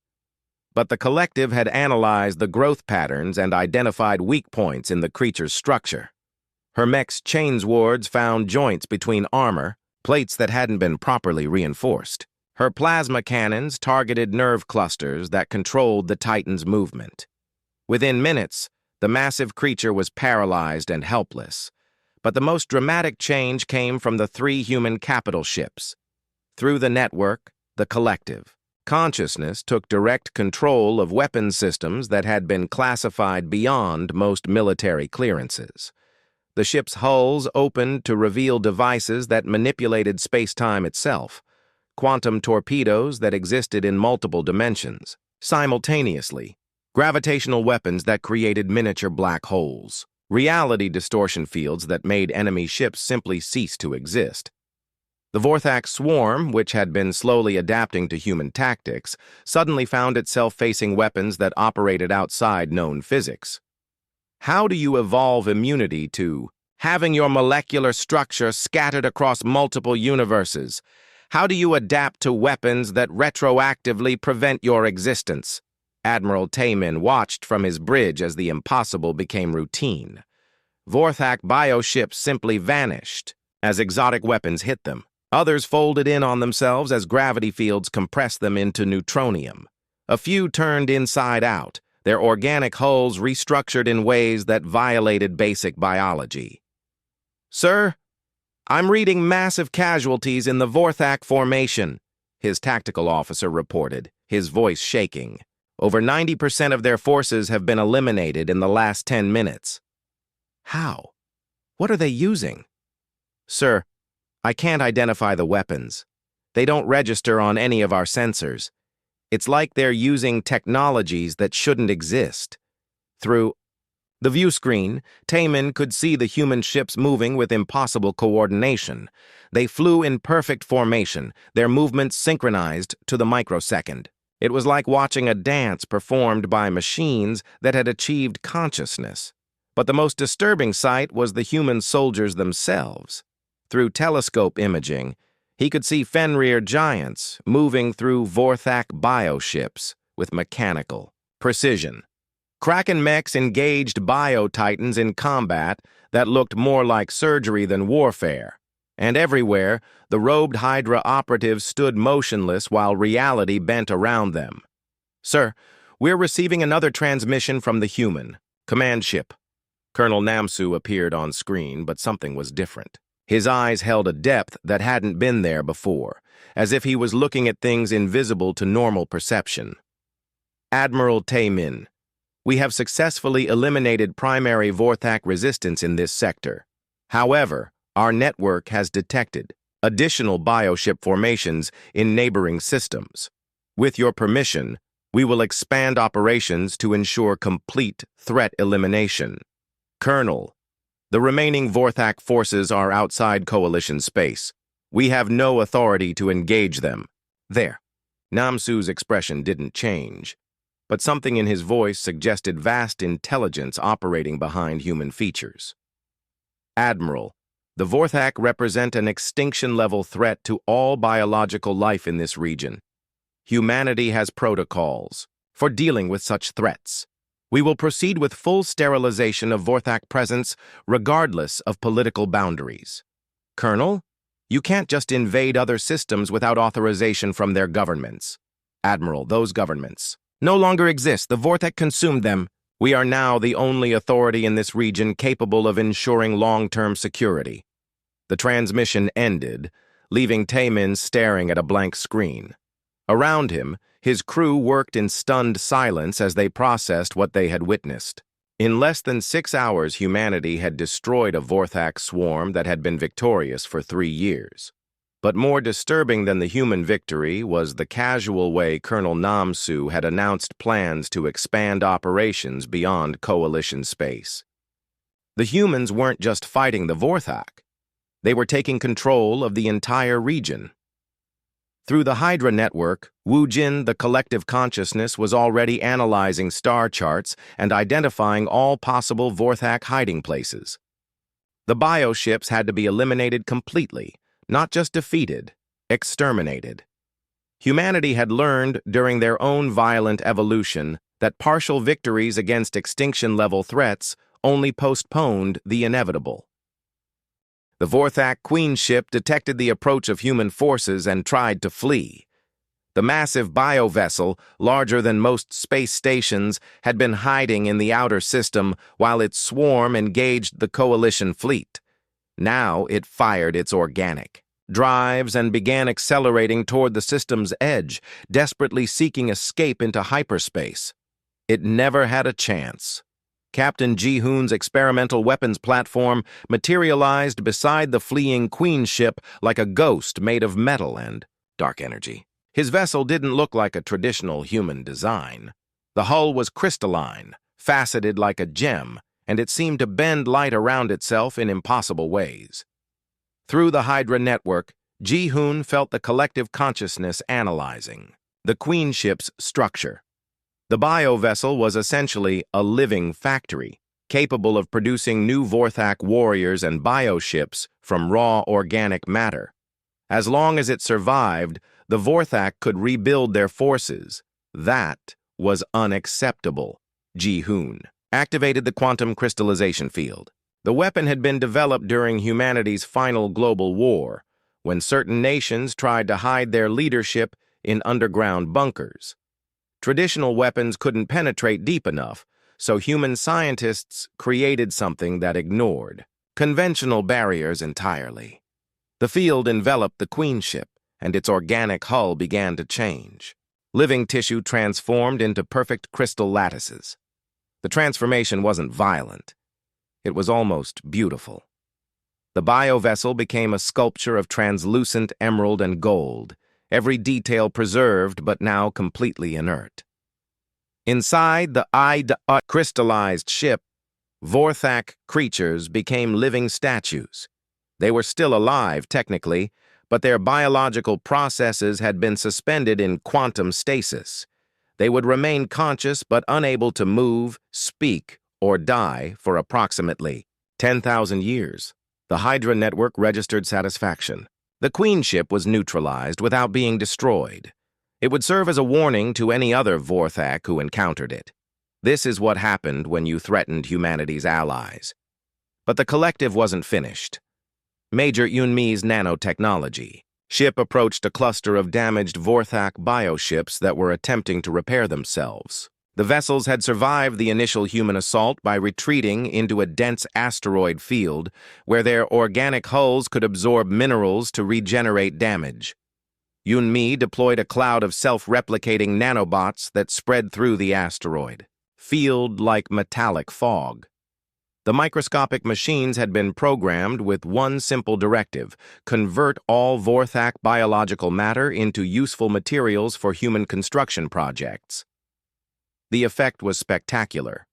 But the collective had analyzed the growth patterns and identified weak points in the creature's structure. Her mech's chains wards found joints between armor, plates that hadn't been properly reinforced. Her plasma cannons targeted nerve clusters that controlled the Titan's movement. Within minutes, the massive creature was paralyzed and helpless. But the most dramatic change came from the 3 human capital ships. Through the network, the collective, consciousness took direct control of weapons systems that had been classified beyond most military clearances. The ship's hulls opened to reveal devices that manipulated space-time itself, quantum torpedoes that existed in multiple dimensions, simultaneously, gravitational weapons that created miniature black holes, reality distortion fields that made enemy ships simply cease to exist. The Vorthak swarm, which had been slowly adapting to human tactics, suddenly found itself facing weapons that operated outside known physics. How do you evolve immunity to having your molecular structure scattered across multiple universes? How do you adapt to weapons that retroactively prevent your existence? Admiral Taemin watched from his bridge as the impossible became routine. Vorthak bioships simply vanished as exotic weapons hit them. Others folded in on themselves as gravity fields compressed them into neutronium. A few turned inside out, their organic hulls restructured in ways that violated basic biology. "Sir, I'm reading massive casualties in the Vorthak formation," his tactical officer reported, his voice shaking. "Over 90% of their forces have been eliminated in the last 10 minutes. How? What are they using?" "Sir, I can't identify the weapons. They don't register on any of our sensors. It's like they're using technologies that shouldn't exist." Through the view screen, Taemin could see the human ships moving with impossible coordination. They flew in perfect formation, their movements synchronized to the microsecond. It was like watching a dance performed by machines that had achieved consciousness. But the most disturbing sight was the human soldiers themselves. Through telescope imaging, he could see Fenrir giants moving through Vorthak bioships with mechanical precision. Kraken mechs engaged bio-titans in combat that looked more like surgery than warfare. And everywhere, the robed Hydra operatives stood motionless while reality bent around them. "Sir, we're receiving another transmission from the human command ship." Colonel Namsu appeared on screen, but something was different. His eyes held a depth that hadn't been there before, as if he was looking at things invisible to normal perception. "Admiral Taemin, we have successfully eliminated primary Vorthak resistance in this sector. However, our network has detected additional bioship formations in neighboring systems. With your permission, we will expand operations to ensure complete threat elimination. Colonel, the remaining Vorthak forces are outside Coalition space. We have no authority to engage them." There. Namsu's expression didn't change, but something in his voice suggested vast intelligence operating behind human features. "Admiral, the Vorthak represent an extinction-level threat to all biological life in this region. Humanity has protocols for dealing with such threats. We will proceed with full sterilization of Vorthak presence regardless of political boundaries. Colonel, you can't just invade other systems without authorization from their governments." "Admiral, those governments no longer exist. The Vorthak consumed them. We are now the only authority in this region capable of ensuring long-term security." The transmission ended, leaving Taemin staring at a blank screen. Around him, his crew worked in stunned silence as they processed what they had witnessed. In less than 6 hours, humanity had destroyed a Vorthak swarm that had been victorious for 3 years. But more disturbing than the human victory was the casual way Colonel Namsu had announced plans to expand operations beyond Coalition space. The humans weren't just fighting the Vorthak. They were taking control of the entire region. Through the Hydra network, Wu Jin, the collective consciousness, was already analyzing star charts and identifying all possible Vorthak hiding places. The bioships had to be eliminated completely, not just defeated, exterminated. Humanity had learned during their own violent evolution that partial victories against extinction-level threats only postponed the inevitable. The Vorthak Queen ship detected the approach of human forces and tried to flee. The massive bio-vessel, larger than most space stations, had been hiding in the outer system while its swarm engaged the Coalition fleet. Now it fired its organic drives and began accelerating toward the system's edge, desperately seeking escape into hyperspace. It never had a chance. Captain Ji-hoon's experimental weapons platform materialized beside the fleeing Queen ship like a ghost made of metal and dark energy. His vessel didn't look like a traditional human design. The hull was crystalline, faceted like a gem, and it seemed to bend light around itself in impossible ways. Through the Hydra network, Ji-hoon felt the collective consciousness analyzing the Queen ship's structure. The bio-vessel was essentially a living factory, capable of producing new Vorthak warriors and bioships from raw organic matter. As long as it survived, the Vorthak could rebuild their forces. That was unacceptable. Ji-hoon activated the quantum crystallization field. The weapon had been developed during humanity's final global war, when certain nations tried to hide their leadership in underground bunkers. Traditional weapons couldn't penetrate deep enough, so human scientists created something that ignored conventional barriers entirely. The field enveloped the Queen ship, and its organic hull began to change. Living tissue transformed into perfect crystal lattices. The transformation wasn't violent. It was almost beautiful. The bio-vessel became a sculpture of translucent emerald and gold, every detail preserved but now completely inert. Inside the crystallized ship, Vorthak creatures became living statues. They were still alive, technically, but their biological processes had been suspended in quantum stasis. They would remain conscious but unable to move, speak, or die for approximately 10,000 years. The Hydra network registered satisfaction. The Queen ship was neutralized without being destroyed. It would serve as a warning to any other Vorthak who encountered it. This is what happened when you threatened humanity's allies. But the collective wasn't finished. Major Yunmi's nanotechnology ship approached a cluster of damaged Vorthak bioships that were attempting to repair themselves. The vessels had survived the initial human assault by retreating into a dense asteroid field where their organic hulls could absorb minerals to regenerate damage. Yunmi deployed a cloud of self-replicating nanobots that spread through the asteroid field like metallic fog. The microscopic machines had been programmed with one simple directive: convert all Vorthak biological matter into useful materials for human construction projects. The effect was spectacular.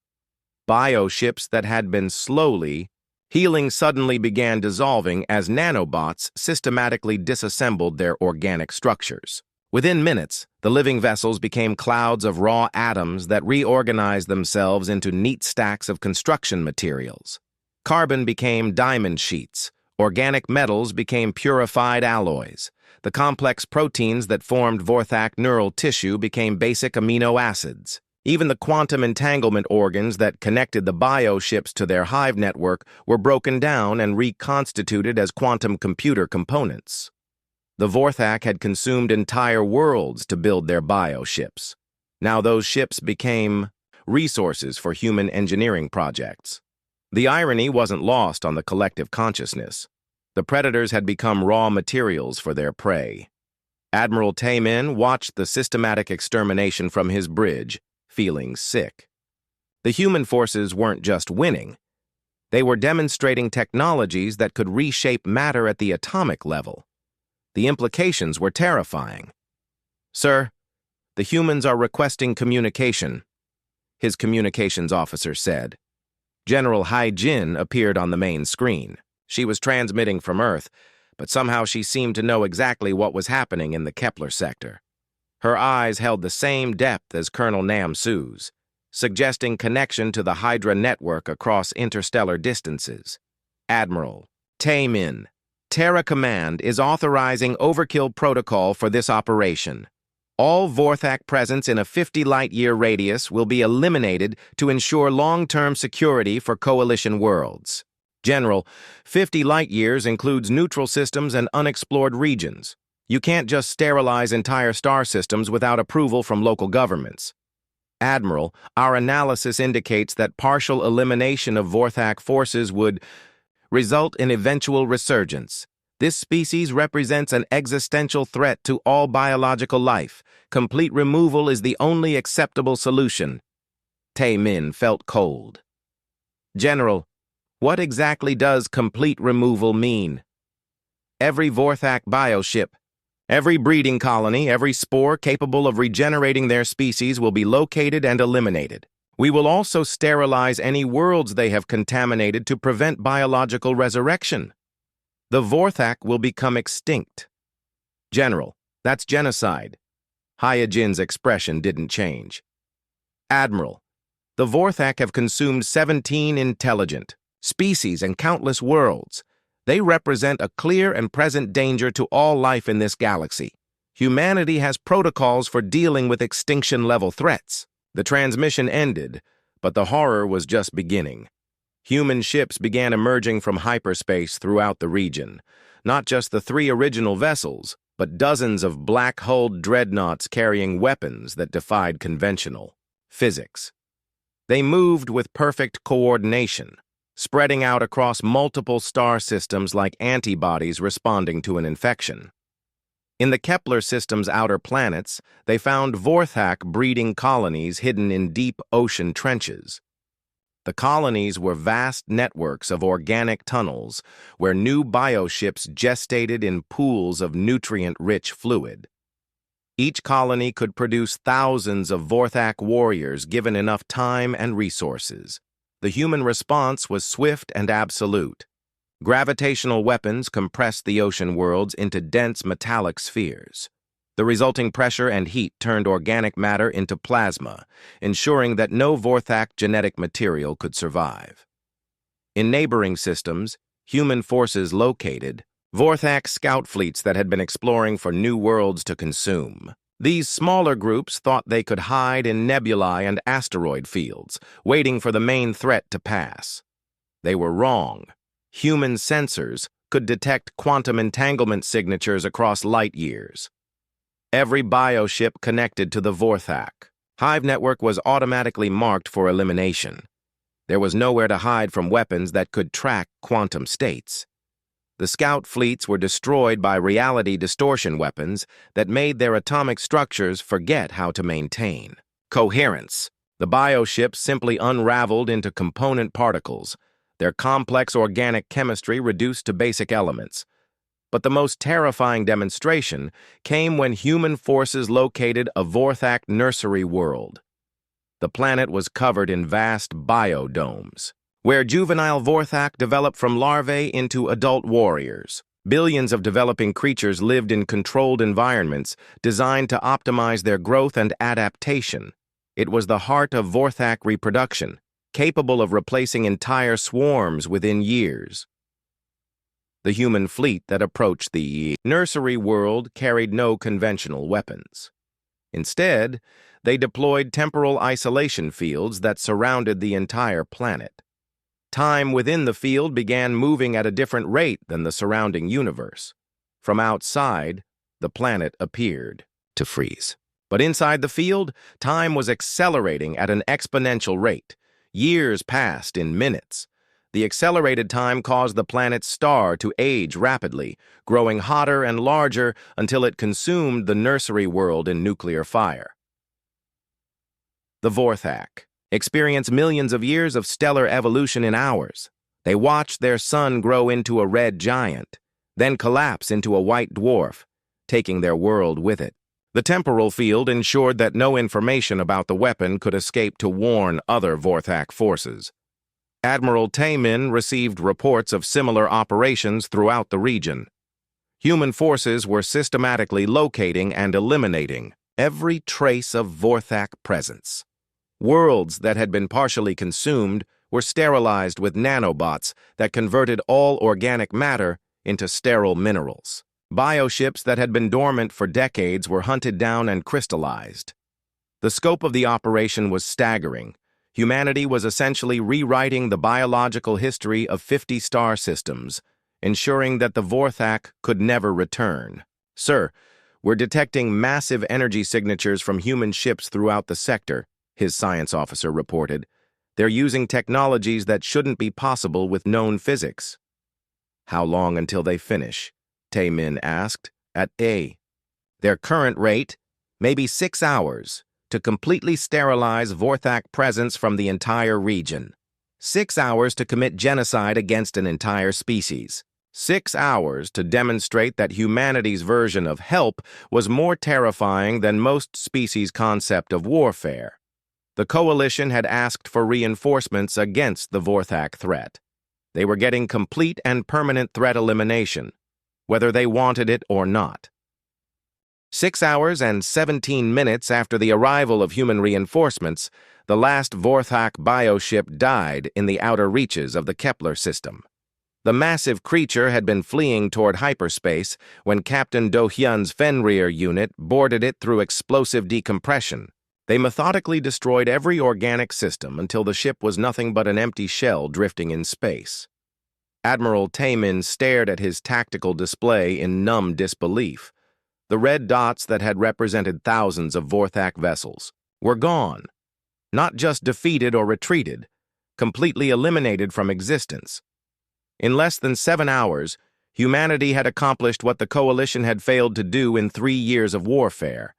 Bioships that had been slowly healing suddenly began dissolving as nanobots systematically disassembled their organic structures. Within minutes, the living vessels became clouds of raw atoms that reorganized themselves into neat stacks of construction materials. Carbon became diamond sheets. Organic metals became purified alloys. The complex proteins that formed Vorthak neural tissue became basic amino acids. Even the quantum entanglement organs that connected the bioships to their hive network were broken down and reconstituted as quantum computer components. The Vorthak had consumed entire worlds to build their bioships. Now those ships became resources for human engineering projects. The irony wasn't lost on the collective consciousness. The predators had become raw materials for their prey. Admiral Taemin watched the systematic extermination from his bridge, feeling sick. The human forces weren't just winning. They were demonstrating technologies that could reshape matter at the atomic level. The implications were terrifying. "Sir, the humans are requesting communication," his communications officer said. General Hai Jin appeared on the main screen. She was transmitting from Earth, but somehow she seemed to know exactly what was happening in the Kepler sector. Her eyes held the same depth as Colonel Nam Su's, suggesting connection to the Hydra network across interstellar distances. Admiral Taemin, Terra Command is authorizing overkill protocol for this operation. All Vorthak presence in a 50 light-year radius will be eliminated to ensure long-term security for Coalition worlds. General, 50 light-years includes neutral systems and unexplored regions. You can't just sterilize entire star systems without approval from local governments. Admiral, our analysis indicates that partial elimination of Vorthak forces would result in eventual resurgence. This species represents an existential threat to all biological life. Complete removal is the only acceptable solution. Taemin felt cold. General, what exactly does complete removal mean? Every Vorthak bioship, every breeding colony, every spore capable of regenerating their species will be located and eliminated. We will also sterilize any worlds they have contaminated to prevent biological resurrection. The Vorthak will become extinct. General, that's genocide. Hyojin's expression didn't change. Admiral, the Vorthak have consumed 17 intelligent species and countless worlds. They represent a clear and present danger to all life in this galaxy. Humanity has protocols for dealing with extinction-level threats. The transmission ended, but the horror was just beginning. Human ships began emerging from hyperspace throughout the region. Not just the 3 original vessels, but dozens of black-hulled dreadnoughts carrying weapons that defied conventional physics. They moved with perfect coordination, spreading out across multiple star systems like antibodies responding to an infection. In the Kepler system's outer planets, they found Vorthak breeding colonies hidden in deep ocean trenches. The colonies were vast networks of organic tunnels where new bioships gestated in pools of nutrient-rich fluid. Each colony could produce thousands of Vorthak warriors given enough time and resources. The human response was swift and absolute. Gravitational weapons compressed the ocean worlds into dense metallic spheres. The resulting pressure and heat turned organic matter into plasma, ensuring that no Vorthak genetic material could survive. In neighboring systems, human forces located Vorthak scout fleets that had been exploring for new worlds to consume. These smaller groups thought they could hide in nebulae and asteroid fields, waiting for the main threat to pass. They were wrong. Human sensors could detect quantum entanglement signatures across light years. Every bioship connected to the Vorthak Hive network was automatically marked for elimination. There was nowhere to hide from weapons that could track quantum states. The scout fleets were destroyed by reality distortion weapons that made their atomic structures forget how to maintain coherence. The bioships simply unraveled into component particles, their complex organic chemistry reduced to basic elements. But the most terrifying demonstration came when human forces located a Vorthak nursery world. The planet was covered in vast biodomes, where juvenile Vorthak developed from larvae into adult warriors. Billions of developing creatures lived in controlled environments designed to optimize their growth and adaptation. It was the heart of Vorthak reproduction, capable of replacing entire swarms within years. The human fleet that approached the nursery world carried no conventional weapons. Instead, they deployed temporal isolation fields that surrounded the entire planet. Time within the field began moving at a different rate than the surrounding universe. From outside, the planet appeared to freeze. But inside the field, time was accelerating at an exponential rate. Years passed in minutes. The accelerated time caused the planet's star to age rapidly, growing hotter and larger until it consumed the nursery world in nuclear fire. The Vorthak experienced millions of years of stellar evolution in hours. They watched their sun grow into a red giant, then collapse into a white dwarf, taking their world with it. The temporal field ensured that no information about the weapon could escape to warn other Vorthak forces. Admiral Taemin received reports of similar operations throughout the region. Human forces were systematically locating and eliminating every trace of Vorthak presence. Worlds that had been partially consumed were sterilized with nanobots that converted all organic matter into sterile minerals. Bioships that had been dormant for decades were hunted down and crystallized. The scope of the operation was staggering. Humanity was essentially rewriting the biological history of 50 star systems, ensuring that the Vorthak could never return. "Sir, we're detecting massive energy signatures from human ships throughout the sector," his science officer reported. "They're using technologies that shouldn't be possible with known physics." "How long until they finish?" Tae-min asked. "At A. Their current rate, maybe 6 hours, to completely sterilize Vorthak presence from the entire region. 6 hours to commit genocide against an entire species. 6 hours to demonstrate that humanity's version of help was more terrifying than most species' concept of warfare." The coalition had asked for reinforcements against the Vorthak threat. They were getting complete and permanent threat elimination, whether they wanted it or not. 6 hours and 17 minutes after the arrival of human reinforcements, the last Vorthak bioship died in the outer reaches of the Kepler system. The massive creature had been fleeing toward hyperspace when Captain Do-hyun's Fenrir unit boarded it through explosive decompression. They methodically destroyed every organic system until the ship was nothing but an empty shell drifting in space. Admiral Tae-min stared at his tactical display in numb disbelief. The red dots that had represented thousands of Vorthak vessels were gone. Not just defeated or retreated, completely eliminated from existence. In less than 7 hours, humanity had accomplished what the coalition had failed to do in 3 years of warfare.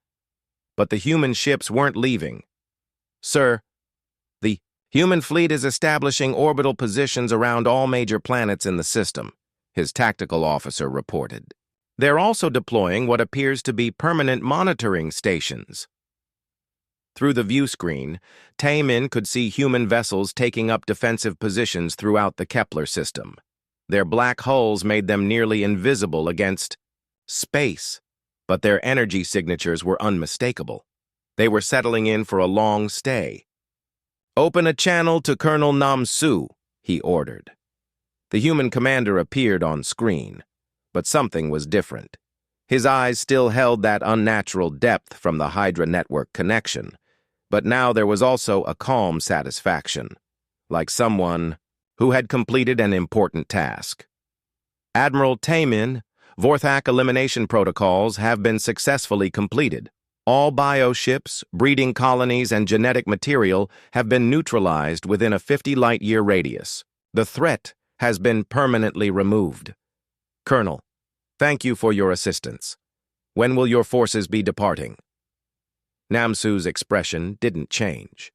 But the human ships weren't leaving. "Sir, the human fleet is establishing orbital positions around all major planets in the system," his tactical officer reported. "They're also deploying what appears to be permanent monitoring stations." Through the view screen, Tae-min could see human vessels taking up defensive positions throughout the Kepler system. Their black hulls made them nearly invisible against space, but their energy signatures were unmistakable. They were settling in for a long stay. "Open a channel to Colonel Nam-su," he ordered. The human commander appeared on screen, but something was different. His eyes still held that unnatural depth from the Hydra network connection, but now there was also a calm satisfaction, like someone who had completed an important task. "Admiral Tae-min, Vorthak elimination protocols have been successfully completed. All bioships, breeding colonies, and genetic material have been neutralized within a 50 light-year radius. The threat has been permanently removed. Colonel, thank you for your assistance. When will your forces be departing?" Namsu's expression didn't change.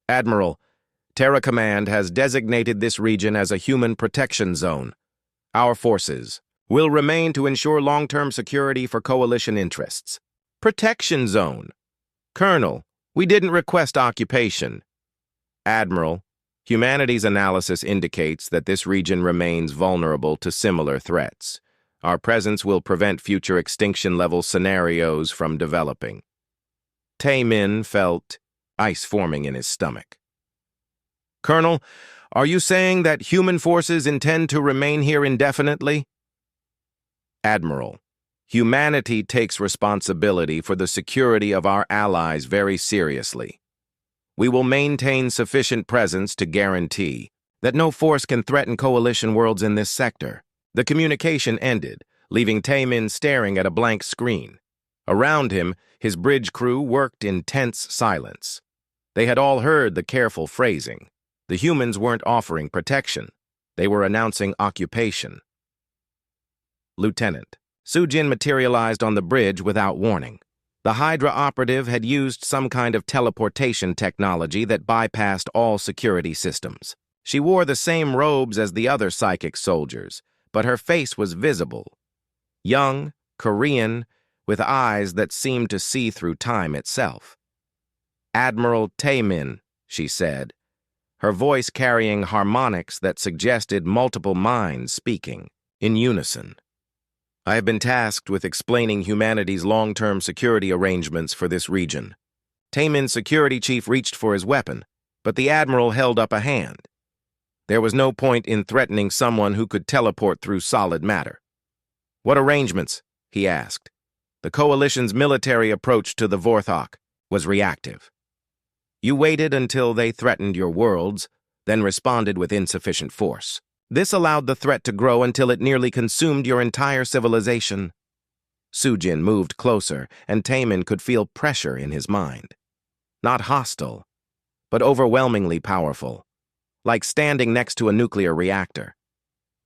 "Admiral, Terra Command has designated this region as a human protection zone. Our forces will remain to ensure long-term security for coalition interests." "Protection zone. Colonel, we didn't request occupation." "Admiral, humanity's analysis indicates that this region remains vulnerable to similar threats. Our presence will prevent future extinction-level scenarios from developing." Tae-min felt ice forming in his stomach. "Colonel, are you saying that human forces intend to remain here indefinitely?" "Admiral, humanity takes responsibility for the security of our allies very seriously. We will maintain sufficient presence to guarantee that no force can threaten coalition worlds in this sector." The communication ended, leaving Tae-min staring at a blank screen. Around him, his bridge crew worked in tense silence. They had all heard the careful phrasing. The humans weren't offering protection. They were announcing occupation. "Lieutenant." Sujin materialized on the bridge without warning. The Hydra operative had used some kind of teleportation technology that bypassed all security systems. She wore the same robes as the other psychic soldiers, but her face was visible. Young, Korean, with eyes that seemed to see through time itself. "Admiral Tae-min," she said, her voice carrying harmonics that suggested multiple minds speaking in unison. I have been tasked with explaining humanity's long-term security arrangements for this region. Taemin's security chief reached for his weapon, but the admiral held up a hand. There was no point in threatening someone who could teleport through solid matter. What arrangements? He asked. The coalition's military approach to the Vorthok was reactive. You waited until they threatened your worlds, then responded with insufficient force. This allowed the threat to grow until it nearly consumed your entire civilization. Sujin moved closer, and Taemin could feel pressure in his mind. Not hostile, but overwhelmingly powerful, like standing next to a nuclear reactor.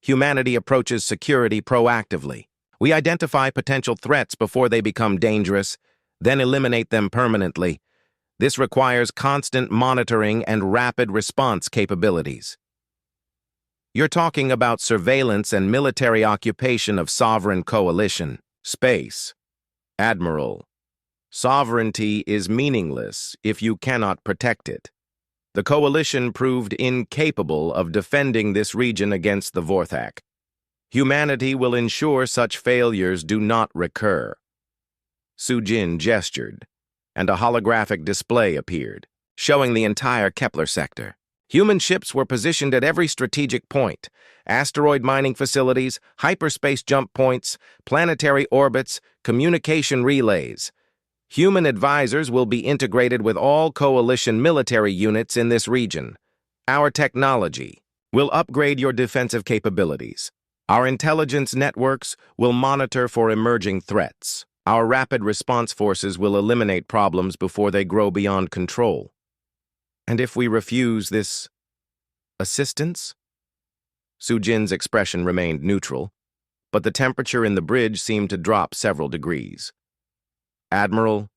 Humanity approaches security proactively. We identify potential threats before they become dangerous, then eliminate them permanently. This requires constant monitoring and rapid response capabilities. You're talking about surveillance and military occupation of sovereign coalition. Space. Admiral. Sovereignty is meaningless if you cannot protect it. The coalition proved incapable of defending this region against the Vorthak. Humanity will ensure such failures do not recur. Sujin gestured, and a holographic display appeared, showing the entire Kepler sector. Human ships were positioned at every strategic point: asteroid mining facilities, hyperspace jump points, planetary orbits, communication relays. Human advisors will be integrated with all coalition military units in this region. Our technology will upgrade your defensive capabilities. Our intelligence networks will monitor for emerging threats. Our rapid response forces will eliminate problems before they grow beyond control. And if we refuse this assistance? Sujin's expression remained neutral, but the temperature in the bridge seemed to drop several degrees. Admiral,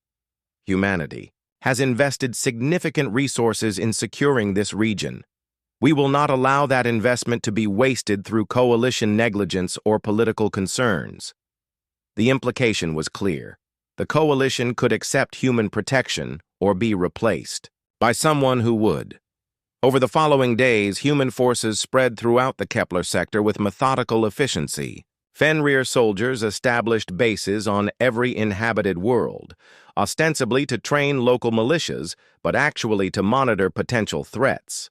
humanity has invested significant resources in securing this region. We will not allow that investment to be wasted through coalition negligence or political concerns. The implication was clear. The coalition could accept human protection or be replaced by someone who would. Over the following days, human forces spread throughout the Kepler sector with methodical efficiency. Fenrir soldiers established bases on every inhabited world, ostensibly to train local militias, but actually to monitor potential threats.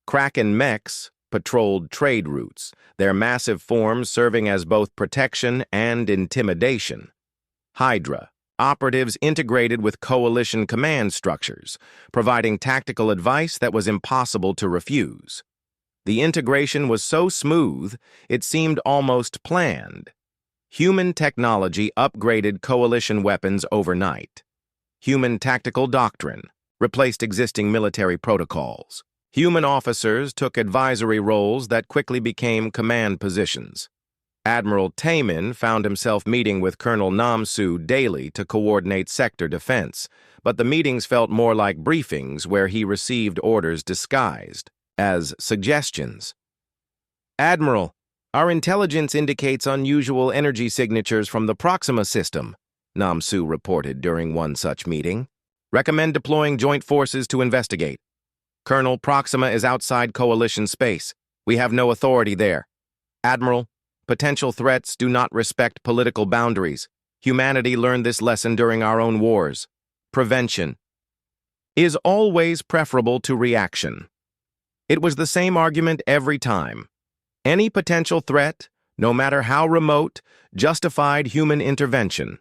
Kraken mechs patrolled trade routes, their massive forms serving as both protection and intimidation. Hydra operatives integrated with coalition command structures, providing tactical advice that was impossible to refuse. The integration was so smooth, it seemed almost planned. Human technology upgraded coalition weapons overnight. Human tactical doctrine replaced existing military protocols. Human officers took advisory roles that quickly became command positions. Admiral Taemin found himself meeting with Colonel Namsu daily to coordinate sector defense, but the meetings felt more like briefings where he received orders disguised as suggestions. Admiral, our intelligence indicates unusual energy signatures from the Proxima system, Namsu reported during one such meeting. Recommend deploying joint forces to investigate. Colonel, Proxima is outside coalition space. We have no authority there. Admiral, potential threats do not respect political boundaries. Humanity learned this lesson during our own wars. Prevention is always preferable to reaction. It was the same argument every time. Any potential threat, no matter how remote, justified human intervention.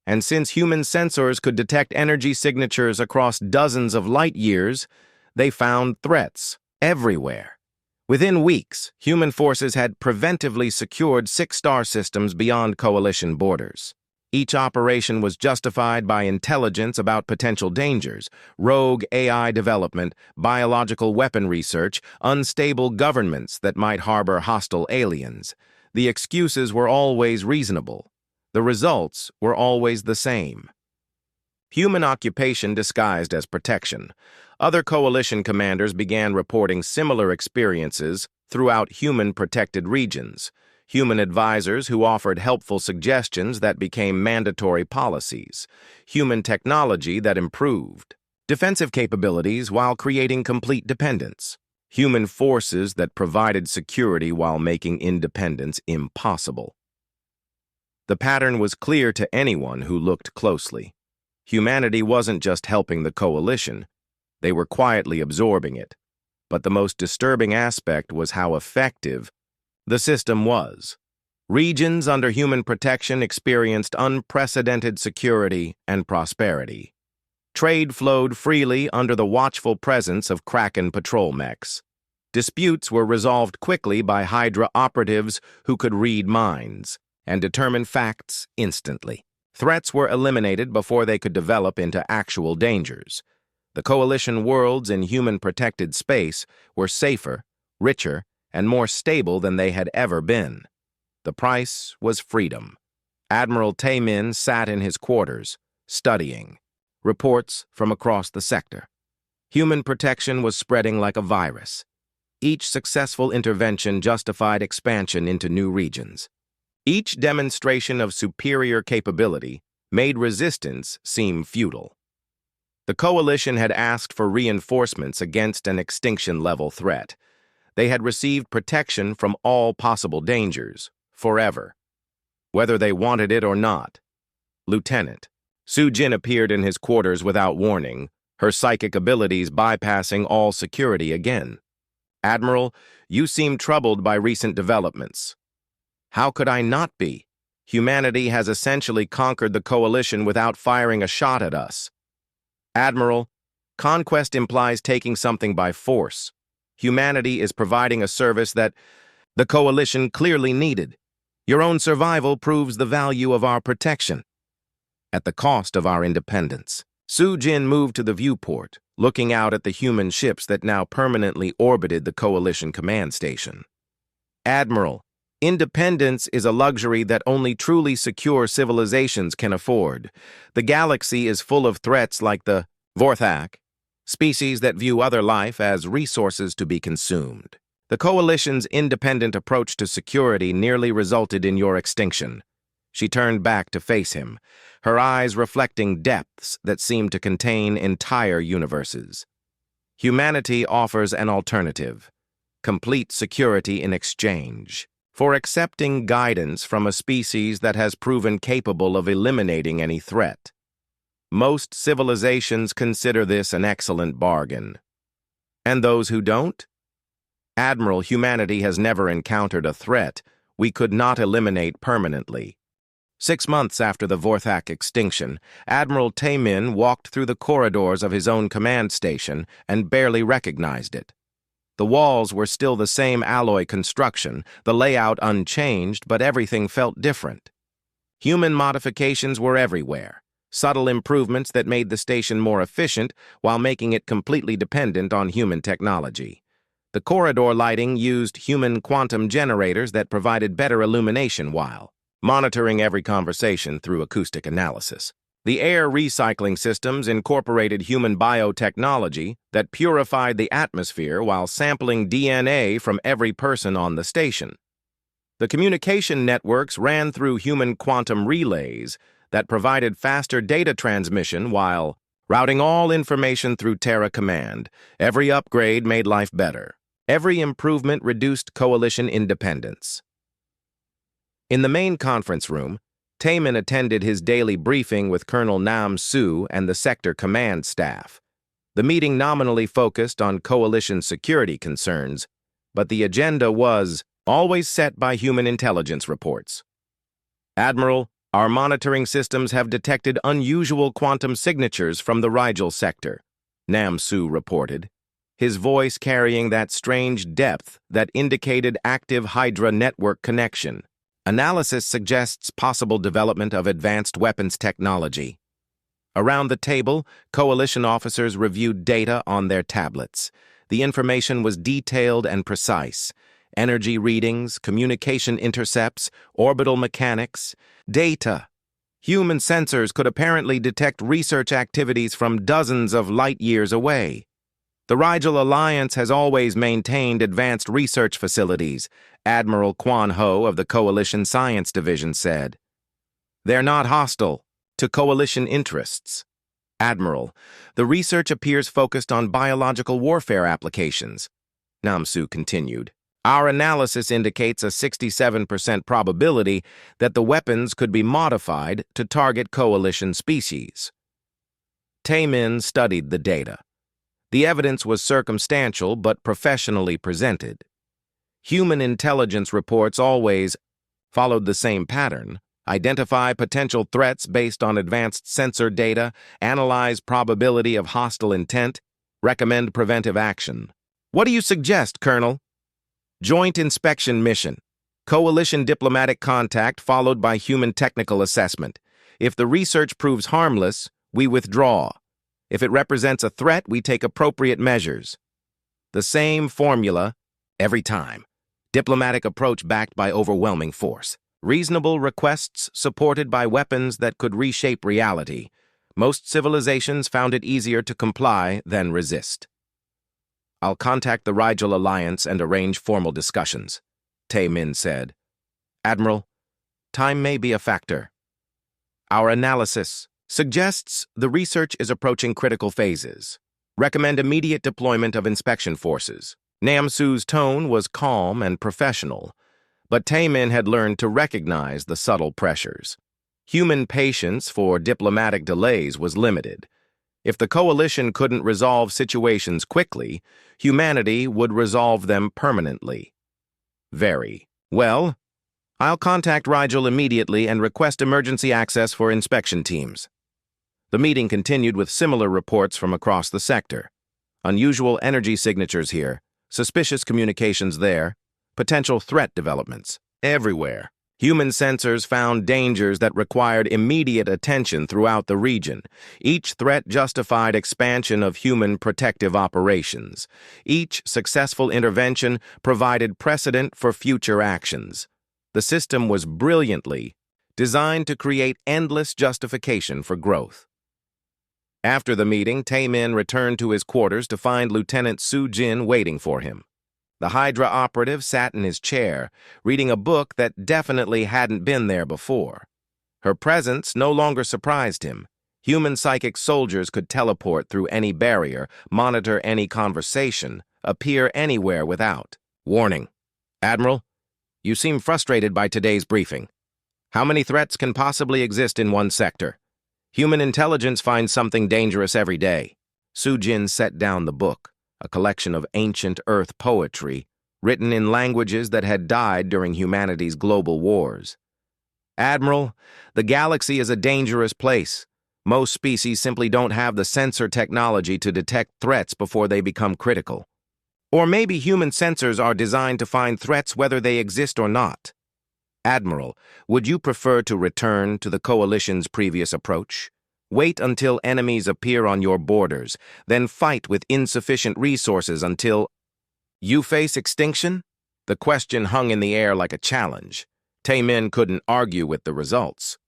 And since human sensors could detect energy signatures across dozens of light years, they found threats everywhere. Within weeks, human forces had preventively secured 6 star systems beyond coalition borders. Each operation was justified by intelligence about potential dangers: rogue AI development, biological weapon research, unstable governments that might harbor hostile aliens. The excuses were always reasonable. The results were always the same. Human occupation disguised as protection. Other coalition commanders began reporting similar experiences throughout human-protected regions. Human advisors who offered helpful suggestions that became mandatory policies. Human technology that improved defensive capabilities while creating complete dependence. Human forces that provided security while making independence impossible. The pattern was clear to anyone who looked closely. Humanity wasn't just helping the coalition, they were quietly absorbing it. But the most disturbing aspect was how effective the system was. Regions under human protection experienced unprecedented security and prosperity. Trade flowed freely under the watchful presence of Kraken patrol mechs. Disputes were resolved quickly by Hydra operatives who could read minds and determine facts instantly. Threats were eliminated before they could develop into actual dangers. The coalition worlds in human-protected space were safer, richer, and more stable than they had ever been. The price was freedom. Admiral Taemin sat in his quarters, studying reports from across the sector. Human protection was spreading like a virus. Each successful intervention justified expansion into new regions. Each demonstration of superior capability made resistance seem futile. The coalition had asked for reinforcements against an extinction-level threat. They had received protection from all possible dangers, forever, whether they wanted it or not. Lieutenant Su-Jin appeared in his quarters without warning, her psychic abilities bypassing all security again. Admiral, you seem troubled by recent developments. How could I not be? Humanity has essentially conquered the coalition without firing a shot at us. Admiral, conquest implies taking something by force. Humanity is providing a service that the coalition clearly needed. Your own survival proves the value of our protection, at the cost of our independence. Su-Jin moved to the viewport, looking out at the human ships that now permanently orbited the coalition command station. Admiral, independence is a luxury that only truly secure civilizations can afford. The galaxy is full of threats like the Vorthak, species that view other life as resources to be consumed. The coalition's independent approach to security nearly resulted in your extinction. She turned back to face him, her eyes reflecting depths that seemed to contain entire universes. Humanity offers an alternative, complete security in exchange for accepting guidance from a species that has proven capable of eliminating any threat. Most civilizations consider this an excellent bargain. And those who don't? Admiral, humanity has never encountered a threat we could not eliminate permanently. 6 months after the Vorthak extinction, Admiral Taemin walked through the corridors of his own command station and barely recognized it. The walls were still the same alloy construction, the layout unchanged, but everything felt different. Human modifications were everywhere, subtle improvements that made the station more efficient while making it completely dependent on human technology. The corridor lighting used human quantum generators that provided better illumination while monitoring every conversation through acoustic analysis. The air recycling systems incorporated human biotechnology that purified the atmosphere while sampling DNA from every person on the station. The communication networks ran through human quantum relays that provided faster data transmission while routing all information through Terra Command. Every upgrade made life better. Every improvement reduced coalition independence. In the main conference room, Taemin attended his daily briefing with Colonel Nam Su and the sector command staff. The meeting nominally focused on coalition security concerns, but the agenda was always set by human intelligence reports. Admiral, our monitoring systems have detected unusual quantum signatures from the Rigel sector, Nam Su reported, his voice carrying that strange depth that indicated active Hydra network connection. Analysis suggests possible development of advanced weapons technology. Around the table, coalition officers reviewed data on their tablets. The information was detailed and precise. Energy readings, communication intercepts, orbital mechanics, data. Human sensors could apparently detect research activities from dozens of light years away. The Rigel Alliance has always maintained advanced research facilities, Admiral Quan Ho of the Coalition Science Division said. They're not hostile to coalition interests. Admiral, the research appears focused on biological warfare applications, Nam Su continued. Our analysis indicates a 67% probability that the weapons could be modified to target coalition species. Taemin studied the data. The evidence was circumstantial but professionally presented. Human intelligence reports always followed the same pattern: identify potential threats based on advanced sensor data, analyze probability of hostile intent, recommend preventive action. What do you suggest, Colonel? Joint inspection mission. Coalition diplomatic contact followed by human technical assessment. If the research proves harmless, we withdraw. If it represents a threat, we take appropriate measures. The same formula every time. Diplomatic approach backed by overwhelming force. Reasonable requests supported by weapons that could reshape reality. Most civilizations found it easier to comply than resist. I'll contact the Rigel Alliance and arrange formal discussions, Taemin said. Admiral, time may be a factor. Our analysis suggests the research is approaching critical phases. Recommend immediate deployment of inspection forces. Namsu's tone was calm and professional, but Taemin had learned to recognize the subtle pressures. Human patience for diplomatic delays was limited. If the coalition couldn't resolve situations quickly, humanity would resolve them permanently. Very well. I'll contact Rigel immediately and request emergency access for inspection teams. The meeting continued with similar reports from across the sector. Unusual energy signatures here, suspicious communications there, potential threat developments everywhere. Human sensors found dangers that required immediate attention throughout the region. Each threat justified expansion of human protective operations. Each successful intervention provided precedent for future actions. The system was brilliantly designed to create endless justification for growth. After the meeting, Taemin returned to his quarters to find Lieutenant Su Jin waiting for him. The Hydra operative sat in his chair, reading a book that definitely hadn't been there before. Her presence no longer surprised him. Human psychic soldiers could teleport through any barrier, monitor any conversation, appear anywhere without warning. Admiral, you seem frustrated by today's briefing. How many threats can possibly exist in one sector? Human intelligence finds something dangerous every day. Su Jin set down the book, a collection of ancient Earth poetry written in languages that had died during humanity's global wars. Admiral, the galaxy is a dangerous place. Most species simply don't have the sensor technology to detect threats before they become critical. Or maybe human sensors are designed to find threats whether they exist or not. Admiral, would you prefer to return to the Coalition's previous approach? Wait until enemies appear on your borders, then fight with insufficient resources until you face extinction? The question hung in the air like a challenge. Taemin couldn't argue with the results.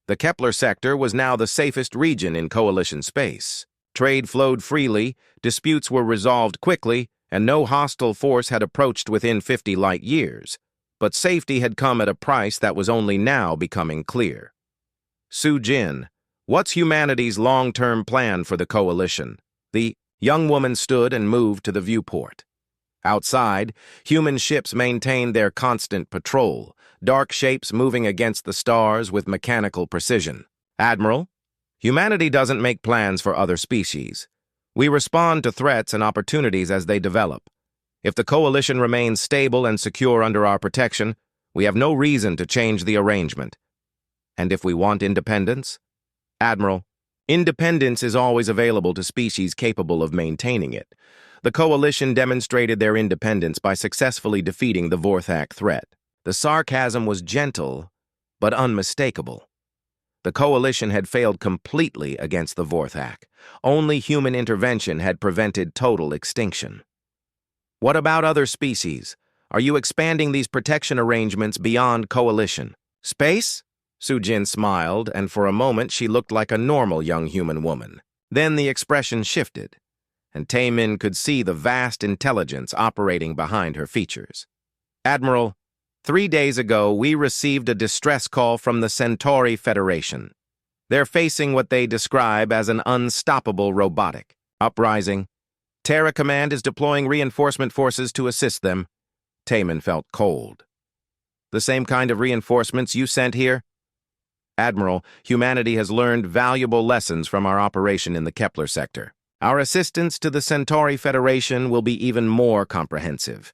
The Kepler sector was now the safest region in Coalition space. Trade flowed freely, disputes were resolved quickly, and no hostile force had approached within 50 light years. But safety had come at a price that was only now becoming clear. Su Jin, what's humanity's long-term plan for the Coalition? The young woman stood and moved to the viewport. Outside, human ships maintained their constant patrol, dark shapes moving against the stars with mechanical precision. Admiral, humanity doesn't make plans for other species. We respond to threats and opportunities as they develop. If the Coalition remains stable and secure under our protection, we have no reason to change the arrangement. And if we want independence? Admiral, independence is always available to species capable of maintaining it. The Coalition demonstrated their independence by successfully defeating the Vorthak threat. The sarcasm was gentle, but unmistakable. The Coalition had failed completely against the Vorthak. Only human intervention had prevented total extinction. What about other species? Are you expanding these protection arrangements beyond Coalition? Space? Su Jin smiled, and for a moment she looked like a normal young human woman. Then the expression shifted, and Taemin could see the vast intelligence operating behind her features. Admiral, 3 days ago we received a distress call from the Centauri Federation. They're facing what they describe as an unstoppable robotic uprising. Terra Command is deploying reinforcement forces to assist them. Taman felt cold. The same kind of reinforcements you sent here? Admiral, humanity has learned valuable lessons from our operation in the Kepler sector. Our assistance to the Centauri Federation will be even more comprehensive.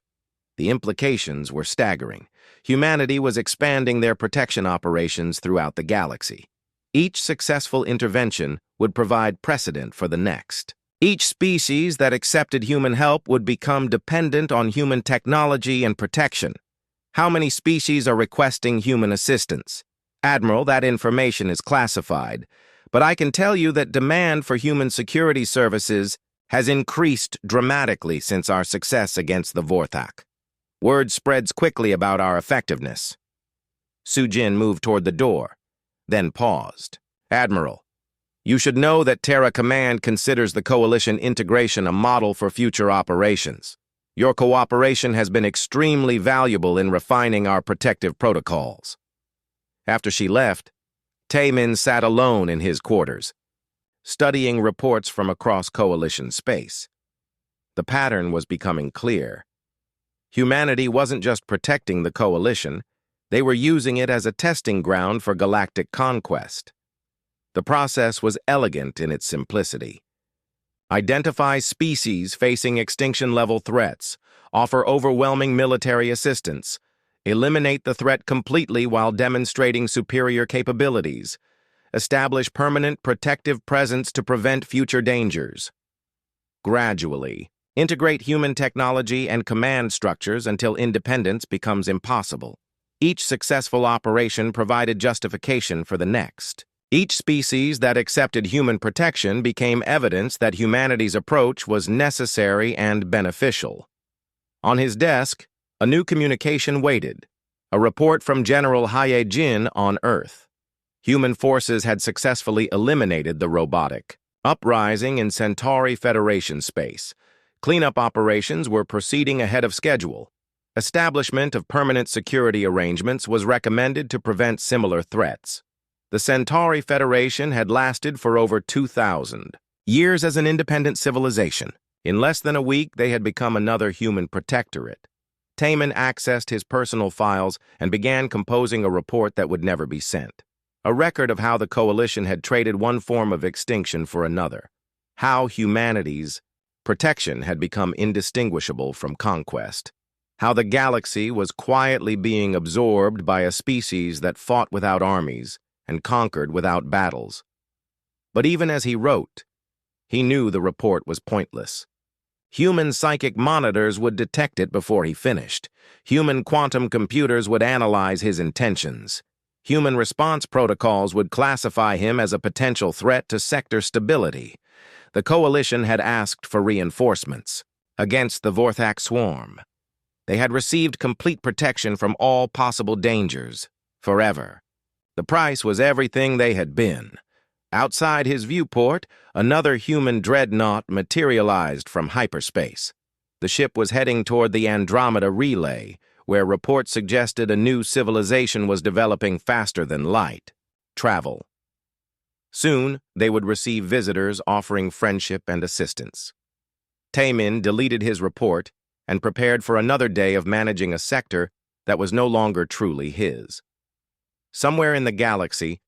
The implications were staggering. Humanity was expanding their protection operations throughout the galaxy. Each successful intervention would provide precedent for the next. Each species that accepted human help would become dependent on human technology and protection. How many species are requesting human assistance? Admiral, that information is classified, but I can tell you that demand for human security services has increased dramatically since our success against the Vorthak. Word spreads quickly about our effectiveness. Sujin moved toward the door, then paused. Admiral, you should know that Terra Command considers the Coalition integration a model for future operations. Your cooperation has been extremely valuable in refining our protective protocols. After she left, Taemin sat alone in his quarters, studying reports from across Coalition space. The pattern was becoming clear. Humanity wasn't just protecting the Coalition, they were using it as a testing ground for galactic conquest. The process was elegant in its simplicity. Identify species facing extinction-level threats, offer overwhelming military assistance, eliminate the threat completely while demonstrating superior capabilities, establish permanent protective presence to prevent future dangers. Gradually, integrate human technology and command structures until independence becomes impossible. Each successful operation provided justification for the next. Each species that accepted human protection became evidence that humanity's approach was necessary and beneficial. On his desk, a new communication waited, a report from General Haye Jin on Earth. Human forces had successfully eliminated the robotic uprising in Centauri Federation space. Cleanup operations were proceeding ahead of schedule. Establishment of permanent security arrangements was recommended to prevent similar threats. The Centauri Federation had lasted for over 2,000 years as an independent civilization. In less than a week, they had become another human protectorate. Taemin accessed his personal files and began composing a report that would never be sent. A record of how the Coalition had traded one form of extinction for another. How humanity's protection had become indistinguishable from conquest. How the galaxy was quietly being absorbed by a species that fought without armies and conquered without battles. But even as he wrote, he knew the report was pointless. Human psychic monitors would detect it before he finished. Human quantum computers would analyze his intentions. Human response protocols would classify him as a potential threat to sector stability. The Coalition had asked for reinforcements against the Vorthak swarm. They had received complete protection from all possible dangers, forever. The price was everything they had been. Outside his viewport, another human dreadnought materialized from hyperspace. The ship was heading toward the Andromeda Relay, where reports suggested a new civilization was developing faster than light. Travel. Soon, they would receive visitors offering friendship and assistance. Taemin deleted his report and prepared for another day of managing a sector that was no longer truly his. Somewhere in the galaxy,